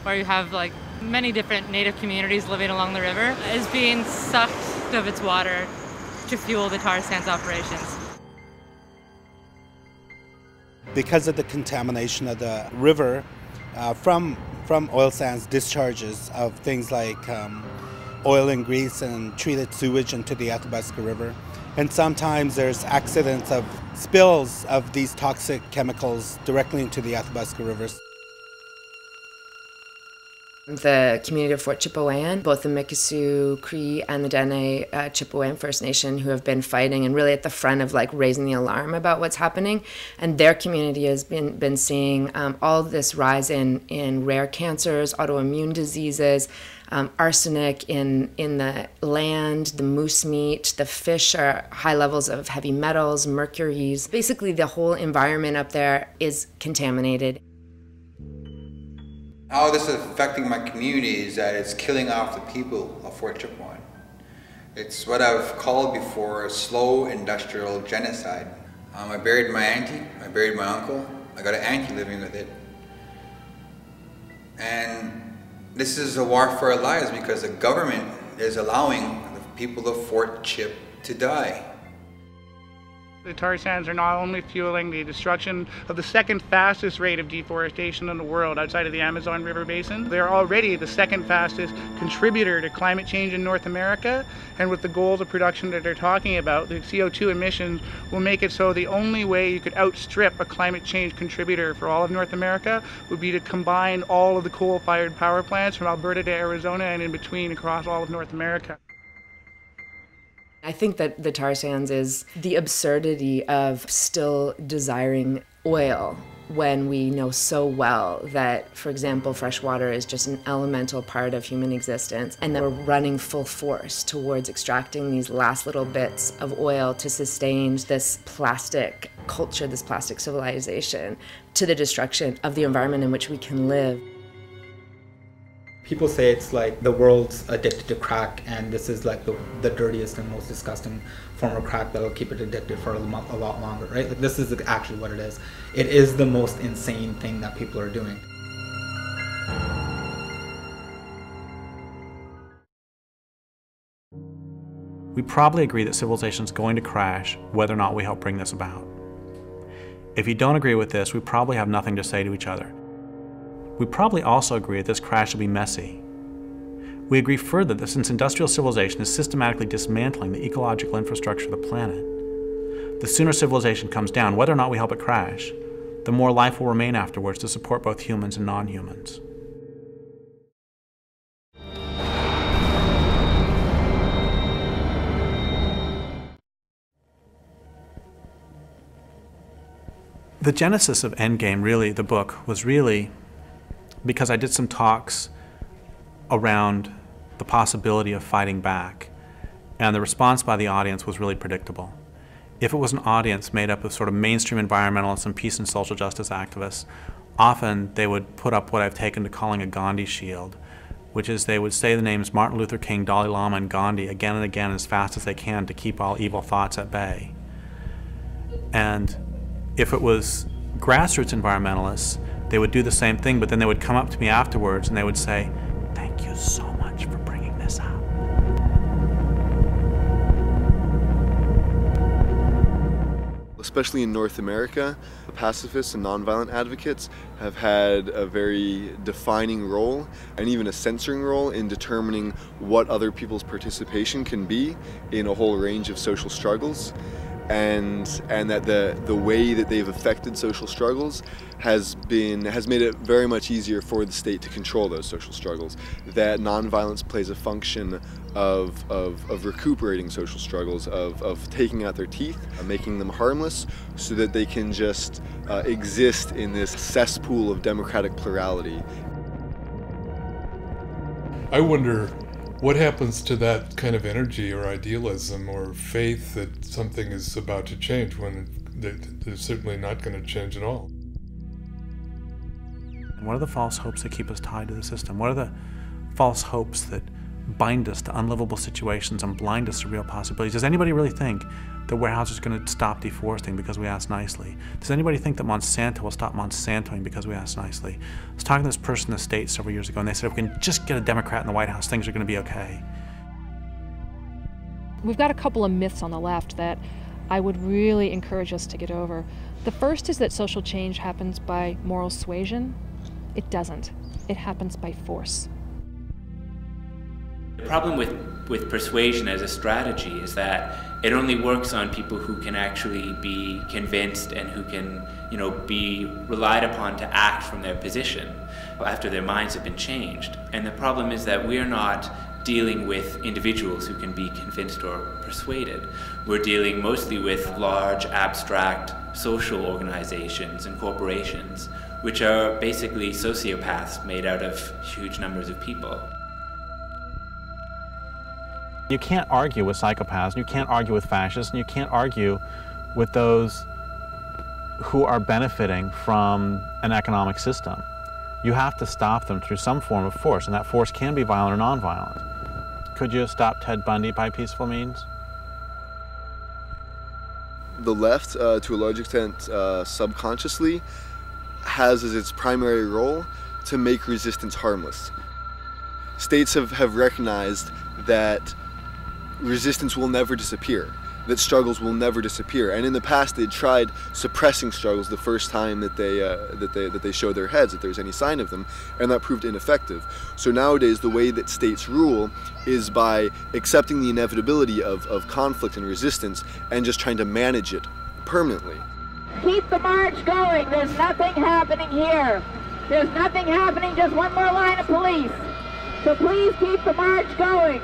where you have like many different native communities living along the river, is being sucked of its water to fuel the tar sands operations. Because of the contamination of the river from oil sands discharges of things like oil and grease and treated sewage into the Athabasca River. And sometimes there's accidents of spills of these toxic chemicals directly into the Athabasca rivers. The community of Fort Chipewyan, both the Mikisew Cree and the Dene Chipewyan First Nation, who have been fighting and really at the front of like raising the alarm about what's happening, and their community has been seeing all this rise in rare cancers, autoimmune diseases, arsenic in the land, the moose meat, the fish are high levels of heavy metals, mercuries. Basically the whole environment up there is contaminated. How this is affecting my community is that it's killing off the people of Fort Chipewyan. It's what I've called before a slow industrial genocide. I buried my auntie, I buried my uncle, I got an auntie living with it. And this is a war for our lives because the government is allowing the people of Fort Chip to die. The tar sands are not only fueling the destruction of the second fastest rate of deforestation in the world outside of the Amazon River Basin, they're already the second fastest contributor to climate change in North America. And with the goals of production that they're talking about, the CO2 emissions will make it so the only way you could outstrip a climate change contributor for all of North America would be to combine all of the coal-fired power plants from Alberta to Arizona and in between across all of North America. I think that the tar sands is the absurdity of still desiring oil when we know so well that, for example, fresh water is just an elemental part of human existence, and that we're running full force towards extracting these last little bits of oil to sustain this plastic culture, this plastic civilization, to the destruction of the environment in which we can live. People say it's like the world's addicted to crack, and this is like the dirtiest and most disgusting form of crack that'll keep it addicted for a lot longer, right? Like this is actually what it is. It is the most insane thing that people are doing. We probably agree that civilization is going to crash whether or not we help bring this about. If you don't agree with this, we probably have nothing to say to each other. We probably also agree that this crash will be messy. We agree further that since industrial civilization is systematically dismantling the ecological infrastructure of the planet, the sooner civilization comes down, whether or not we help it crash, the more life will remain afterwards to support both humans and non-humans. The genesis of Endgame, really, the book, was really because I did some talks around the possibility of fighting back, and the response by the audience was really predictable. If it was an audience made up of sort of mainstream environmentalists and peace and social justice activists, often they would put up what I've taken to calling a Gandhi shield, which is they would say the names Martin Luther King, Dalai Lama, and Gandhi again and again as fast as they can to keep all evil thoughts at bay. And if it was grassroots environmentalists, they would do the same thing, but then they would come up to me afterwards and they would say, "Thank you so much for bringing this up." especially in North America, pacifists and nonviolent advocates have had a very defining role and even a censoring role in determining what other people's participation can be in a whole range of social struggles. And that the way that they've affected social struggles has made it very much easier for the state to control those social struggles. That nonviolence plays a function of recuperating social struggles, of taking out their teeth, making them harmless, so that they can just exist in this cesspool of democratic plurality. I wonder what happens to that kind of energy or idealism or faith that something is about to change when they're certainly not going to change at all. And what are the false hopes that keep us tied to the system? What are the false hopes that bind us to unlivable situations and blind us to real possibilities? Does anybody really think that Weyerhaeuser is going to stop deforesting because we ask nicely? Does anybody think that Monsanto will stop Monsantoing because we ask nicely? I was talking to this person in the States several years ago, and they said if we can just get a Democrat in the White House, things are going to be okay. We've got a couple of myths on the left that I would really encourage us to get over. The first is that social change happens by moral suasion. It doesn't. It happens by force. The problem with persuasion as a strategy is that it only works on people who can actually be convinced and who can, be relied upon to act from their position after their minds have been changed. And the problem is that we're not dealing with individuals who can be convinced or persuaded. We're dealing mostly with large, abstract social organizations and corporations, which are basically sociopaths made out of huge numbers of people. You can't argue with psychopaths, and you can't argue with fascists, and you can't argue with those who are benefiting from an economic system. You have to stop them through some form of force, and that force can be violent or nonviolent. Could you stop Ted Bundy by peaceful means? The left, to a large extent, subconsciously, has as its primary role to make resistance harmless. States have recognized that resistance will never disappear, that struggles will never disappear, and in the past they tried suppressing struggles the first time that they show their heads, that there's any sign of them, and that proved ineffective. So nowadays the way that states rule is by accepting the inevitability of conflict and resistance and just trying to manage it permanently. Keep the march going. There's nothing happening here. There's nothing happening, just one more line of police. So please keep the march going.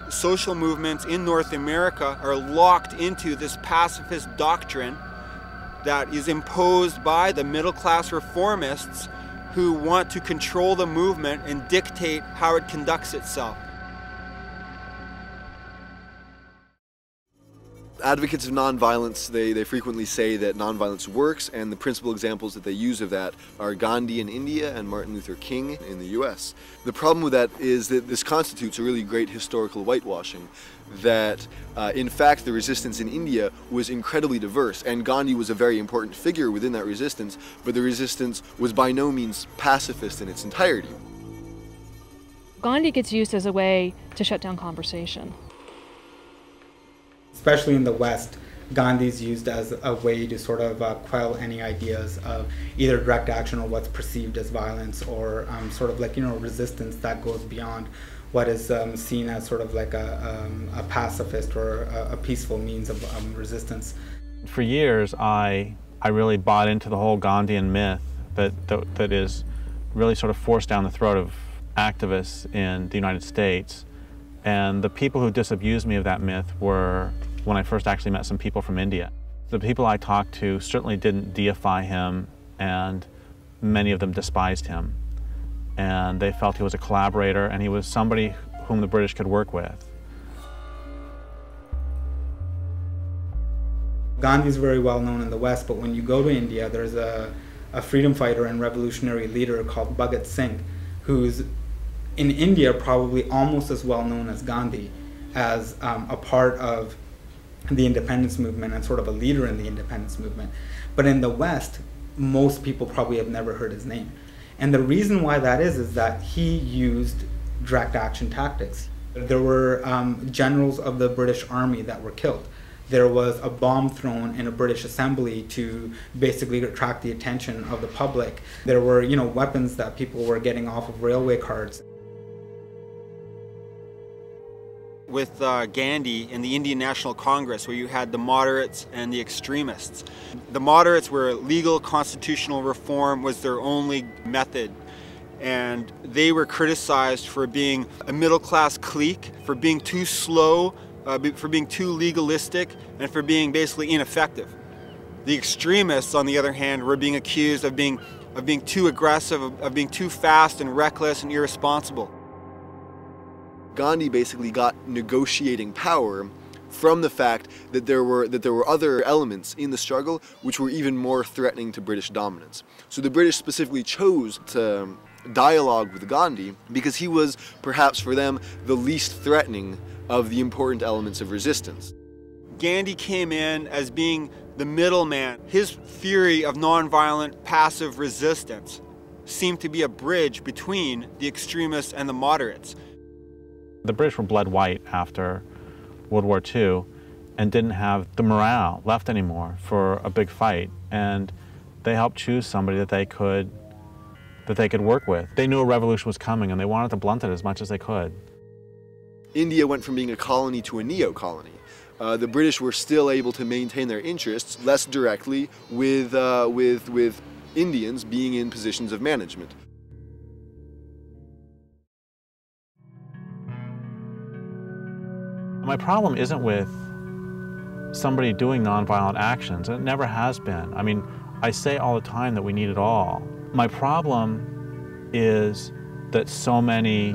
Social movements in North America are locked into this pacifist doctrine that is imposed by the middle-class reformists who want to control the movement and dictate how it conducts itself. Advocates of nonviolence, they frequently say that nonviolence works, and the principal examples that they use of that are Gandhi in India and Martin Luther King in the US. The problem with that is that this constitutes a really great historical whitewashing, that in fact the resistance in India was incredibly diverse, and Gandhi was a very important figure within that resistance, but the resistance was by no means pacifist in its entirety. Gandhi gets used as a way to shut down conversation. Especially in the West, Gandhi's used as a way to sort of quell any ideas of either direct action or what's perceived as violence, or sort of like, resistance that goes beyond what is seen as sort of like a pacifist or a peaceful means of resistance. For years, I really bought into the whole Gandhian myth that is really sort of forced down the throat of activists in the United States. And the people who disabused me of that myth were when I first actually met some people from India. The people I talked to certainly didn't deify him, and many of them despised him. And they felt he was a collaborator, and he was somebody whom the British could work with. Gandhi's very well known in the West, but when you go to India, there's a freedom fighter and revolutionary leader called Bhagat Singh, who's in India probably almost as well known as Gandhi, as a part of the independence movement and sort of a leader in the independence movement. But in the West, most people probably have never heard his name. And the reason why that is that he used direct action tactics. There were generals of the British Army that were killed there was a bomb thrown in a British assembly to basically attract the attention of the public. There were, weapons that people were getting off of railway carts. With Gandhi and the Indian National Congress, where you had the moderates and the extremists. The moderates were legal constitutional reform was their only method, and they were criticized for being a middle-class clique, for being too slow, for being too legalistic, and for being basically ineffective. The extremists, on the other hand, were being accused of being too aggressive, of being too fast and reckless and irresponsible. Gandhi basically got negotiating power from the fact that there were other elements in the struggle which were even more threatening to British dominance. So the British specifically chose to dialogue with Gandhi because he was, perhaps for them, the least threatening of the important elements of resistance. Gandhi came in as being the middleman. His theory of nonviolent passive resistance seemed to be a bridge between the extremists and the moderates. The British were bled white after World War II and didn't have the morale left anymore for a big fight, and they helped choose somebody that they could work with. They knew a revolution was coming and they wanted to blunt it as much as they could. India went from being a colony to a neo-colony. The British were still able to maintain their interests less directly with Indians being in positions of management. My problem isn't with somebody doing nonviolent actions, and it never has been. I mean, I say all the time that we need it all. My problem is that so many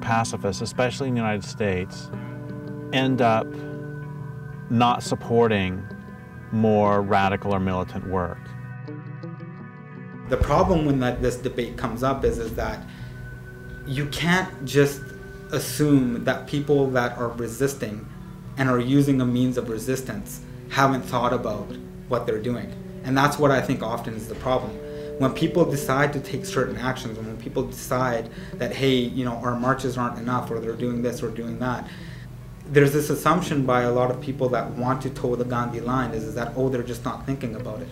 pacifists, especially in the United States, end up not supporting more radical or militant work. The problem when this debate comes up is that you can't just assume that people that are resisting and are using a means of resistance haven't thought about what they're doing. And that's what I think often is the problem. When people decide to take certain actions, and when people decide that, hey, our marches aren't enough, or they're doing this or doing that, there's this assumption by a lot of people that want to toe the Gandhi line is that, oh, they're just not thinking about it.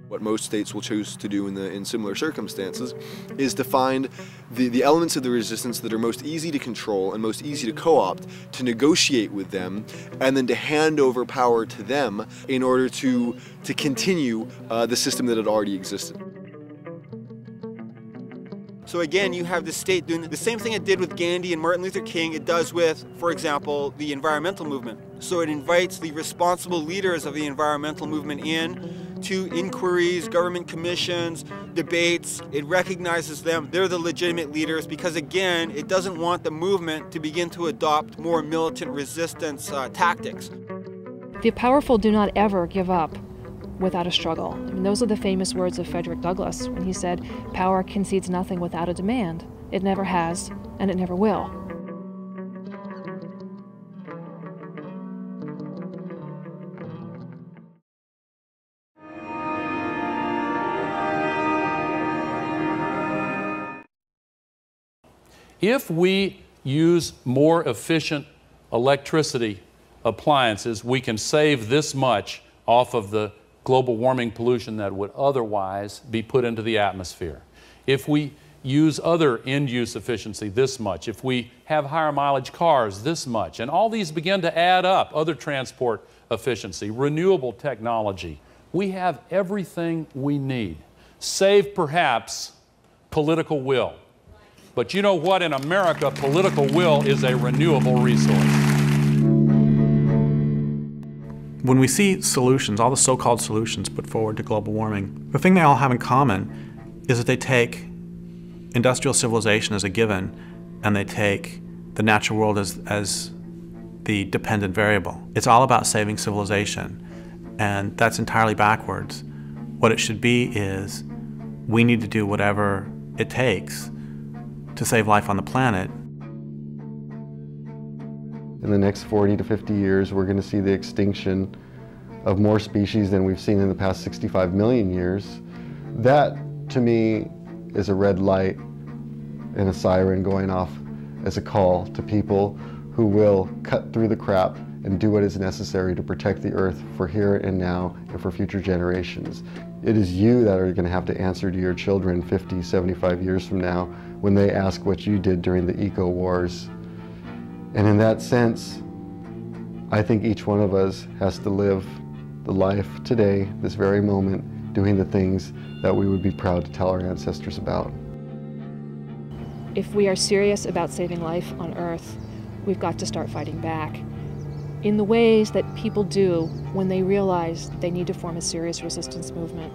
What most states will choose to do in similar circumstances is to find the elements of the resistance that are most easy to control and most easy to co-opt, to negotiate with them, and then to hand over power to them in order to continue the system that had already existed. So again, you have the state doing the same thing it did with Gandhi and Martin Luther King, it does with, for example, the environmental movement. So it invites the responsible leaders of the environmental movement in to inquiries, government commissions, debates. It recognizes them. They're the legitimate leaders because, again, it doesn't want the movement to begin to adopt more militant resistance tactics. The powerful do not ever give up without a struggle. I mean, those are the famous words of Frederick Douglass when he said, "Power concedes nothing without a demand. It never has, and it never will." If we use more efficient electricity appliances, we can save this much off of the global warming pollution that would otherwise be put into the atmosphere. If we use other end-use efficiency, this much. If we have higher mileage cars, this much. And all these begin to add up. Other transport efficiency, renewable technology. We have everything we need. Save perhaps political will. But you know what? In America, political will is a renewable resource. When we see solutions, all the so-called solutions put forward to global warming, the thing they all have in common is that they take industrial civilization as a given and they take the natural world as the dependent variable. It's all about saving civilization, and that's entirely backwards. What it should be is we need to do whatever it takes to save life on the planet. In the next 40 to 50 years, we're going to see the extinction of more species than we've seen in the past 65 million years. That, to me, is a red light and a siren going off as a call to people who will cut through the crap and do what is necessary to protect the earth for here and now and for future generations. It is you that are going to have to answer to your children 50, 75 years from now when they ask what you did during the eco-wars. And in that sense, I think each one of us has to live the life today, this very moment, doing the things that we would be proud to tell our ancestors about. If we are serious about saving life on Earth, we've got to start fighting back in the ways that people do when they realize they need to form a serious resistance movement.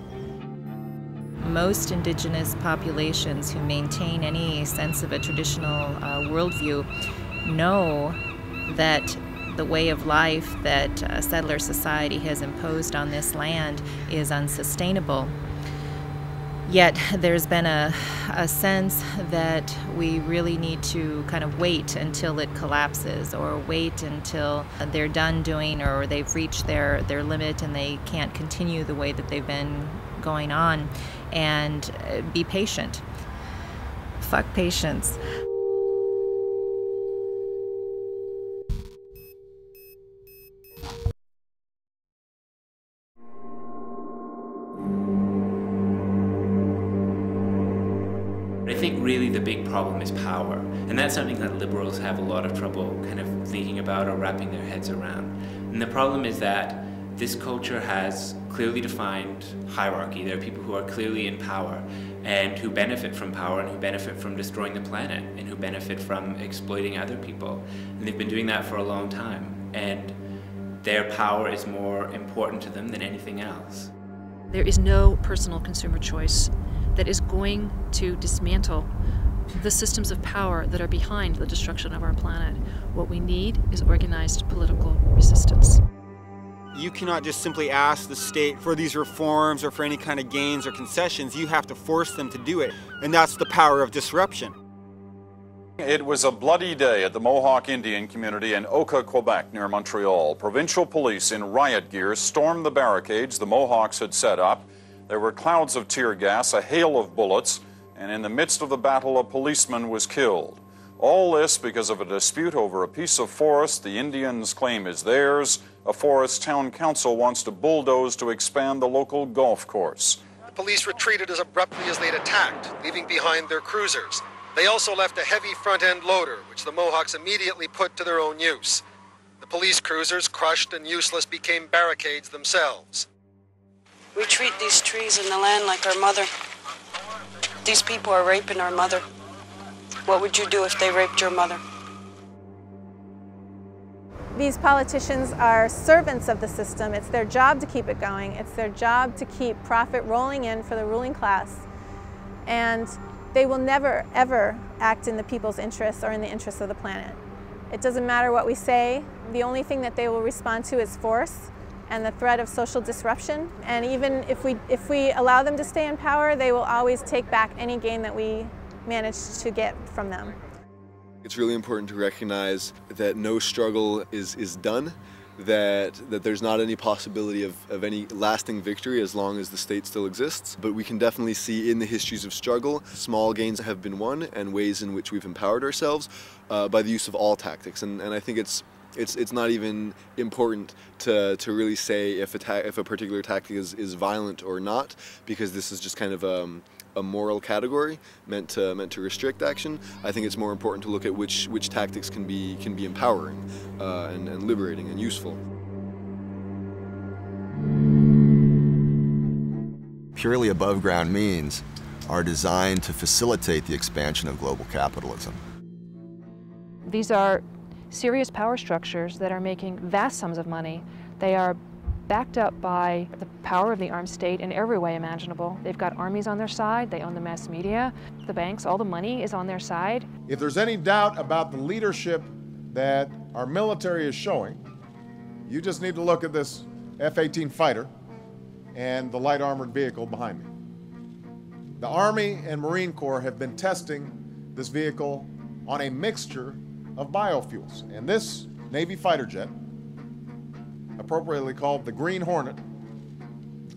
Most indigenous populations who maintain any sense of a traditional worldview know that the way of life that settler society has imposed on this land is unsustainable. Yet there's been a sense that we really need to kind of wait until it collapses, or wait until they're done doing, or they've reached their limit and they can't continue the way that they've been going on, and be patient. Fuck patience. I think really the big problem is power, and that's something that liberals have a lot of trouble kind of thinking about or wrapping their heads around. And the problem is that this culture has clearly defined hierarchy. There are people who are clearly in power and who benefit from power and who benefit from destroying the planet and who benefit from exploiting other people. And they've been doing that for a long time, and their power is more important to them than anything else. There is no personal consumer choice that is going to dismantle the systems of power that are behind the destruction of our planet. What we need is organized political resistance. You cannot just simply ask the state for these reforms or for any kind of gains or concessions. You have to force them to do it, and that's the power of disruption. It was a bloody day at the Mohawk Indian community in Oka, Quebec, near Montreal. Provincial police in riot gear stormed the barricades the Mohawks had set up. There were clouds of tear gas, a hail of bullets, and in the midst of the battle, a policeman was killed. All this because of a dispute over a piece of forest the Indians claim is theirs, a forest town council wants to bulldoze to expand the local golf course. The police retreated as abruptly as they'd attacked, leaving behind their cruisers. They also left a heavy front-end loader, which the Mohawks immediately put to their own use. The police cruisers, crushed and useless, became barricades themselves. We treat these trees and the land like our mother. These people are raping our mother. What would you do if they raped your mother? These politicians are servants of the system. It's their job to keep it going. It's their job to keep profit rolling in for the ruling class. And they will never, ever act in the people's interests or in the interests of the planet. It doesn't matter what we say. The only thing that they will respond to is force and the threat of social disruption. And even if we allow them to stay in power, they will always take back any gain that we manage to get from them. It's really important to recognize that no struggle is done, that there's not any possibility of any lasting victory as long as the state still exists. But we can definitely see in the histories of struggle, small gains have been won and ways in which we've empowered ourselves by the use of all tactics. And I think it's not even important to really say if a particular tactic is violent or not, because this is just kind of a moral category meant to restrict action. I think it's more important to look at which tactics can be empowering and liberating and useful. Purely above ground means are designed to facilitate the expansion of global capitalism. These are serious power structures that are making vast sums of money. They are backed up by the power of the armed state in every way imaginable. They've got armies on their side, they own the mass media, the banks, all the money is on their side. If there's any doubt about the leadership that our military is showing, you just need to look at this F-18 fighter and the light armored vehicle behind me. The Army and Marine Corps have been testing this vehicle on a mixture of biofuels, and this Navy fighter jet, appropriately called the Green Hornet,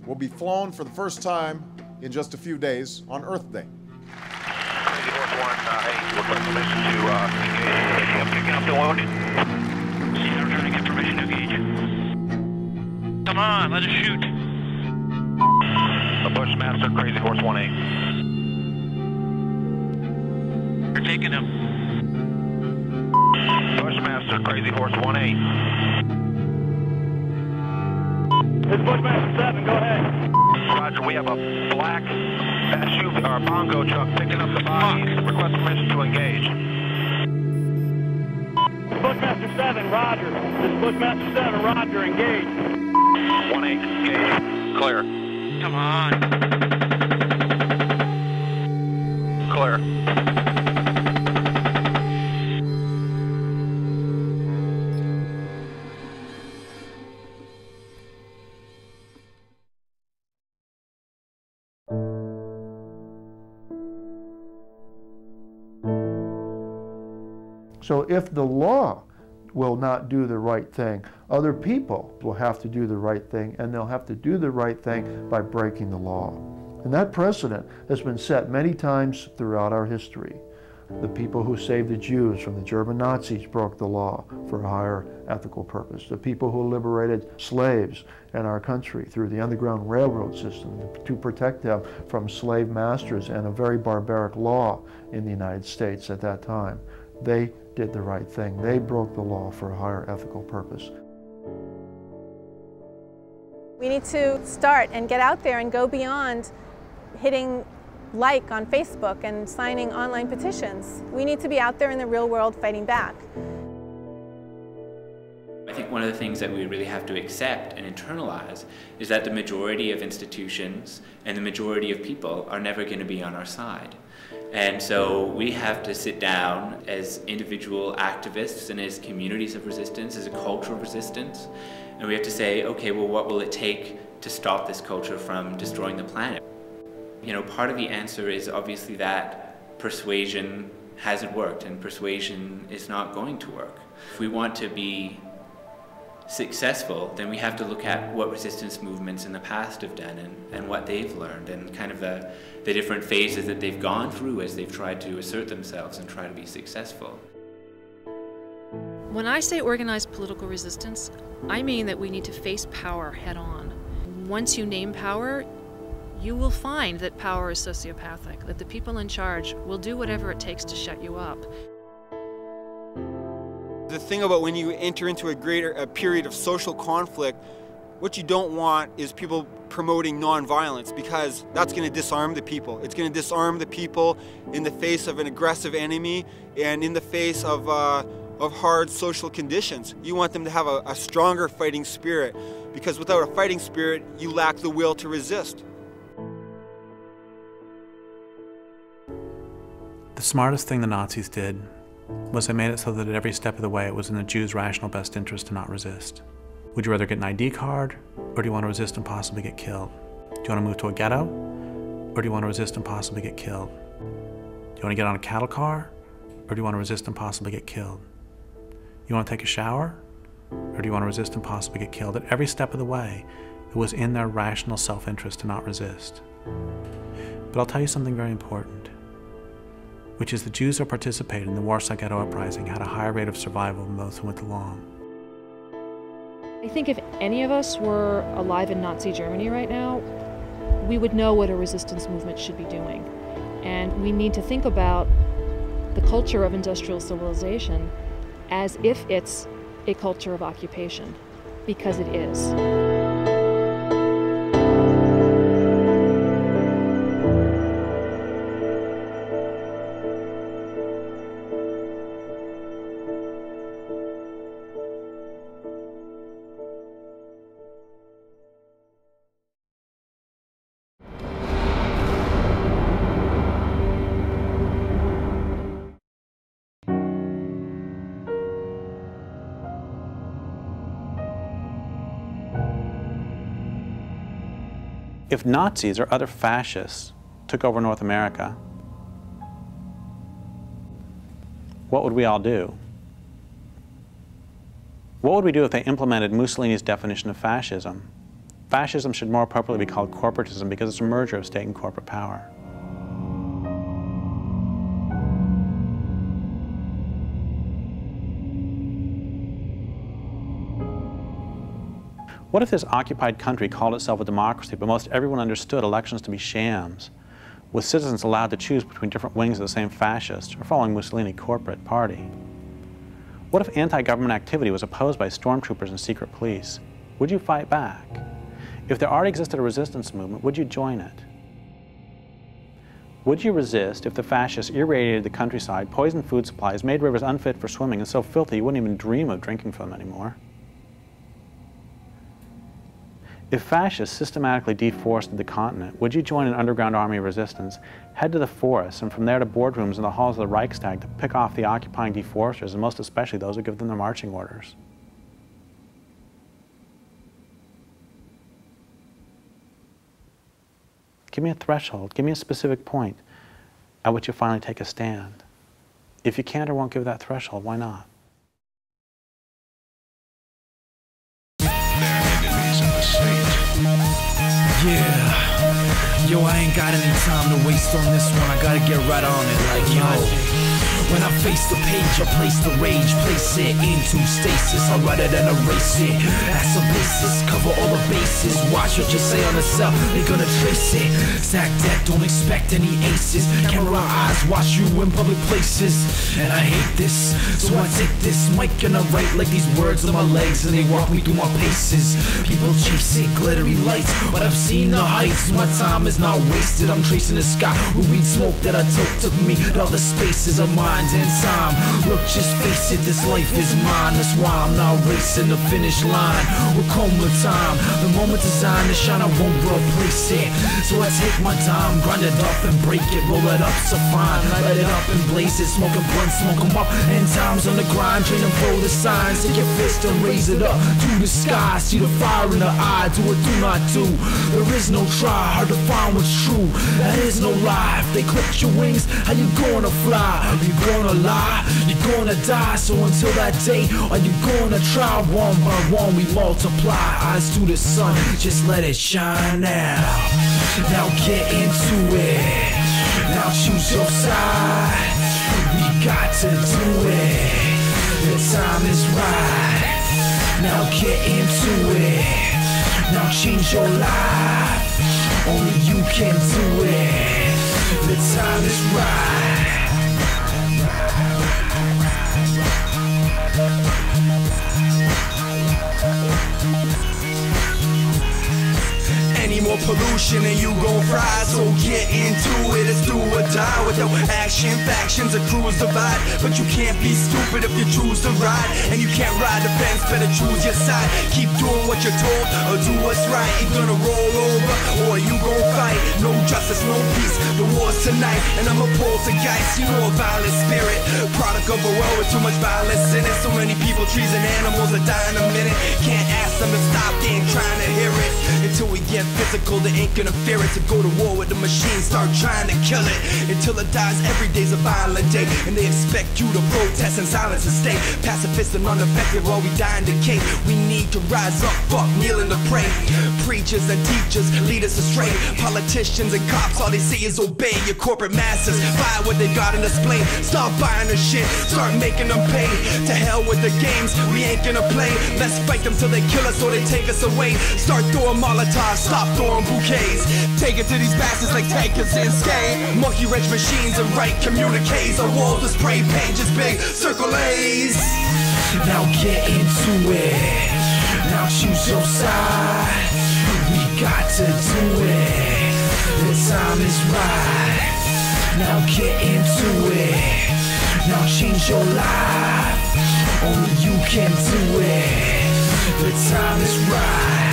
will be flown for the first time in just a few days on Earth Day. Request permission to engage, picking up the load. They're trying to get permission to Come on, let us shoot. The Bushmaster, Crazy Horse 1-8. You're taking him. Bushmaster, Crazy Horse 1-8. This is Bushmaster 7, go ahead. Roger, we have a black SUV, or bongo truck picking up the bodies. Request permission to engage. Bushmaster 7, roger. This is Bushmaster 7, roger, engage. 1-8, engage. Clear. Come on. Clear. So if the law will not do the right thing, other people will have to do the right thing, and they'll have to do the right thing by breaking the law. And that precedent has been set many times throughout our history. The people who saved the Jews from the German Nazis broke the law for a higher ethical purpose. The people who liberated slaves in our country through the Underground Railroad system to protect them from slave masters and a very barbaric law in the United States at that time. They did the right thing. They broke the law for a higher ethical purpose. We need to start and get out there and go beyond hitting like on Facebook and signing online petitions. We need to be out there in the real world fighting back. I think one of the things that we really have to accept and internalize is that the majority of institutions and the majority of people are never going to be on our side. And so we have to sit down as individual activists and as communities of resistance, as a culture of resistance, and we have to say, okay, well, what will it take to stop this culture from destroying the planet? You know, part of the answer is obviously that persuasion hasn't worked and persuasion is not going to work. If we want to be successful, then we have to look at what resistance movements in the past have done and what they've learned and kind of the different phases that they've gone through as they've tried to assert themselves and try to be successful. When I say organized political resistance, I mean that we need to face power head on. Once you name power, you will find that power is sociopathic, that the people in charge will do whatever it takes to shut you up. The thing about when you enter into a period of social conflict, what you don't want is people promoting nonviolence, because that's going to disarm the people. It's going to disarm the people in the face of an aggressive enemy and in the face of hard social conditions. You want them to have a stronger fighting spirit, because without a fighting spirit, you lack the will to resist. The smartest thing the Nazis did was they made it so that at every step of the way it was in the Jews' rational best interest to not resist. Would you rather get an ID card, or do you want to resist and possibly get killed? Do you want to move to a ghetto, or do you want to resist and possibly get killed? Do you want to get on a cattle car, or do you want to resist and possibly get killed? You want to take a shower, or do you want to resist and possibly get killed? At every step of the way, it was in their rational self-interest to not resist. But I'll tell you something very important, which is the Jews who participated in the Warsaw Ghetto Uprising had a higher rate of survival than those who went along. I think if any of us were alive in Nazi Germany right now, we would know what a resistance movement should be doing. And we need to think about the culture of industrial civilization as if it's a culture of occupation, because it is. If Nazis or other fascists took over North America, what would we all do? What would we do if they implemented Mussolini's definition of fascism? Fascism should more appropriately be called corporatism, because it's a merger of state and corporate power. What if this occupied country called itself a democracy, but most everyone understood elections to be shams, with citizens allowed to choose between different wings of the same fascist or following Mussolini corporate party? What if anti-government activity was opposed by stormtroopers and secret police? Would you fight back? If there already existed a resistance movement, would you join it? Would you resist if the fascists irradiated the countryside, poisoned food supplies, made rivers unfit for swimming, and so filthy you wouldn't even dream of drinking from them anymore? If fascists systematically deforested the continent, would you join an underground army of resistance, head to the forests, and from there to boardrooms in the halls of the Reichstag to pick off the occupying deforesters, and most especially those who give them their marching orders? Give me a threshold, give me a specific point at which you finally take a stand. If you can't or won't give that threshold, why not? Yeah, yo, I ain't got any time to waste on this one. I gotta get right on it, like, yo. When I face the page, I place the rage, place it into stasis. I write it and erase it. That's a basis, cover all the bases. Watch what you say on the cell, they're gonna trace it. Stack deck, don't expect any aces. Camera eyes, watch you in public places. And I hate this, so I take this mic and I write like these words on my legs, and they walk me through my paces. People chasing glittery lights, but I've seen the heights. My time is not wasted, I'm tracing the sky with weed smoke that I took me to all the spaces of mine. In time, look, just face it, this life is mine. That's why I'm not racing the finish line. We'll come with time, the moment designed to shine, I won't replace it. So I take my time, grind it up and break it, roll it up so fine, light it up and blaze it, smoking blunts, smoke them up. End times on the grind, train them for the signs. Take your fist and raise it up to the sky. See the fire in the eye, do or do not do. There is no try, hard to find what's true. That is no lie. If they clip your wings, how you gonna fly? Are you gonna lie? You're gonna die. So until that day, are you gonna try? One by one we multiply. Eyes to the sun, just let it shine now. Now get into it. Now choose your side. We got to do it. The time is right. Now get into it. Now change your life. Only you can do it. The time is right. Any more pollution and you gon' fry. So get into it, it's do or die. With no action, factions and crews divide. But you can't be stupid if you choose to ride. And you can't ride the fence, better choose your side. Keep doing what you're told or do what's right. You gonna roll over or you gon' fight. No justice, no peace, the war's tonight. And I'm a poltergeist, you know, a violent spirit. Product of a world with too much violence in it. So many people, trees and animals are dying a minute. Can't ask them to stop, they ain't trying to hear it. Until we get physical, they ain't gonna fear it. To go to war with the machine, start trying to kill it. Until it dies, every day's a violent day. And they expect you to protest in silence and stay pacifist and unaffected while we die and decay. We need to rise up, fuck kneeling to pray. Preachers and teachers lead us astray. Politicians and cops, all they say is obey your corporate masters. Buy what they got in display. Stop buying the shit, start making them pay. To hell with the games, we ain't gonna play. Let's fight them till they kill us or they take us away. Start throwing Molotovs, stop throwing bouquets. Take it to these bastards like tankers and skate. Monkey wrench machines and write communiques. A wall to spray paint, just big circle A's. Now get into it. Now choose your side. We got to do it. The time is right. Now get into it. Now change your life. Only you can do it. The time is right.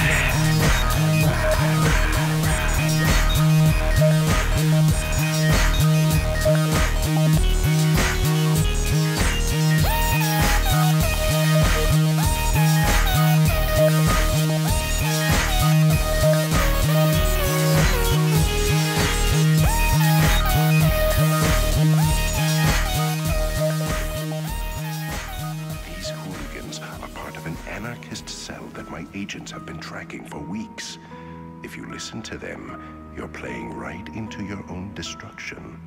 Agents have been tracking for weeks. If you listen to them, you're playing right into your own destruction.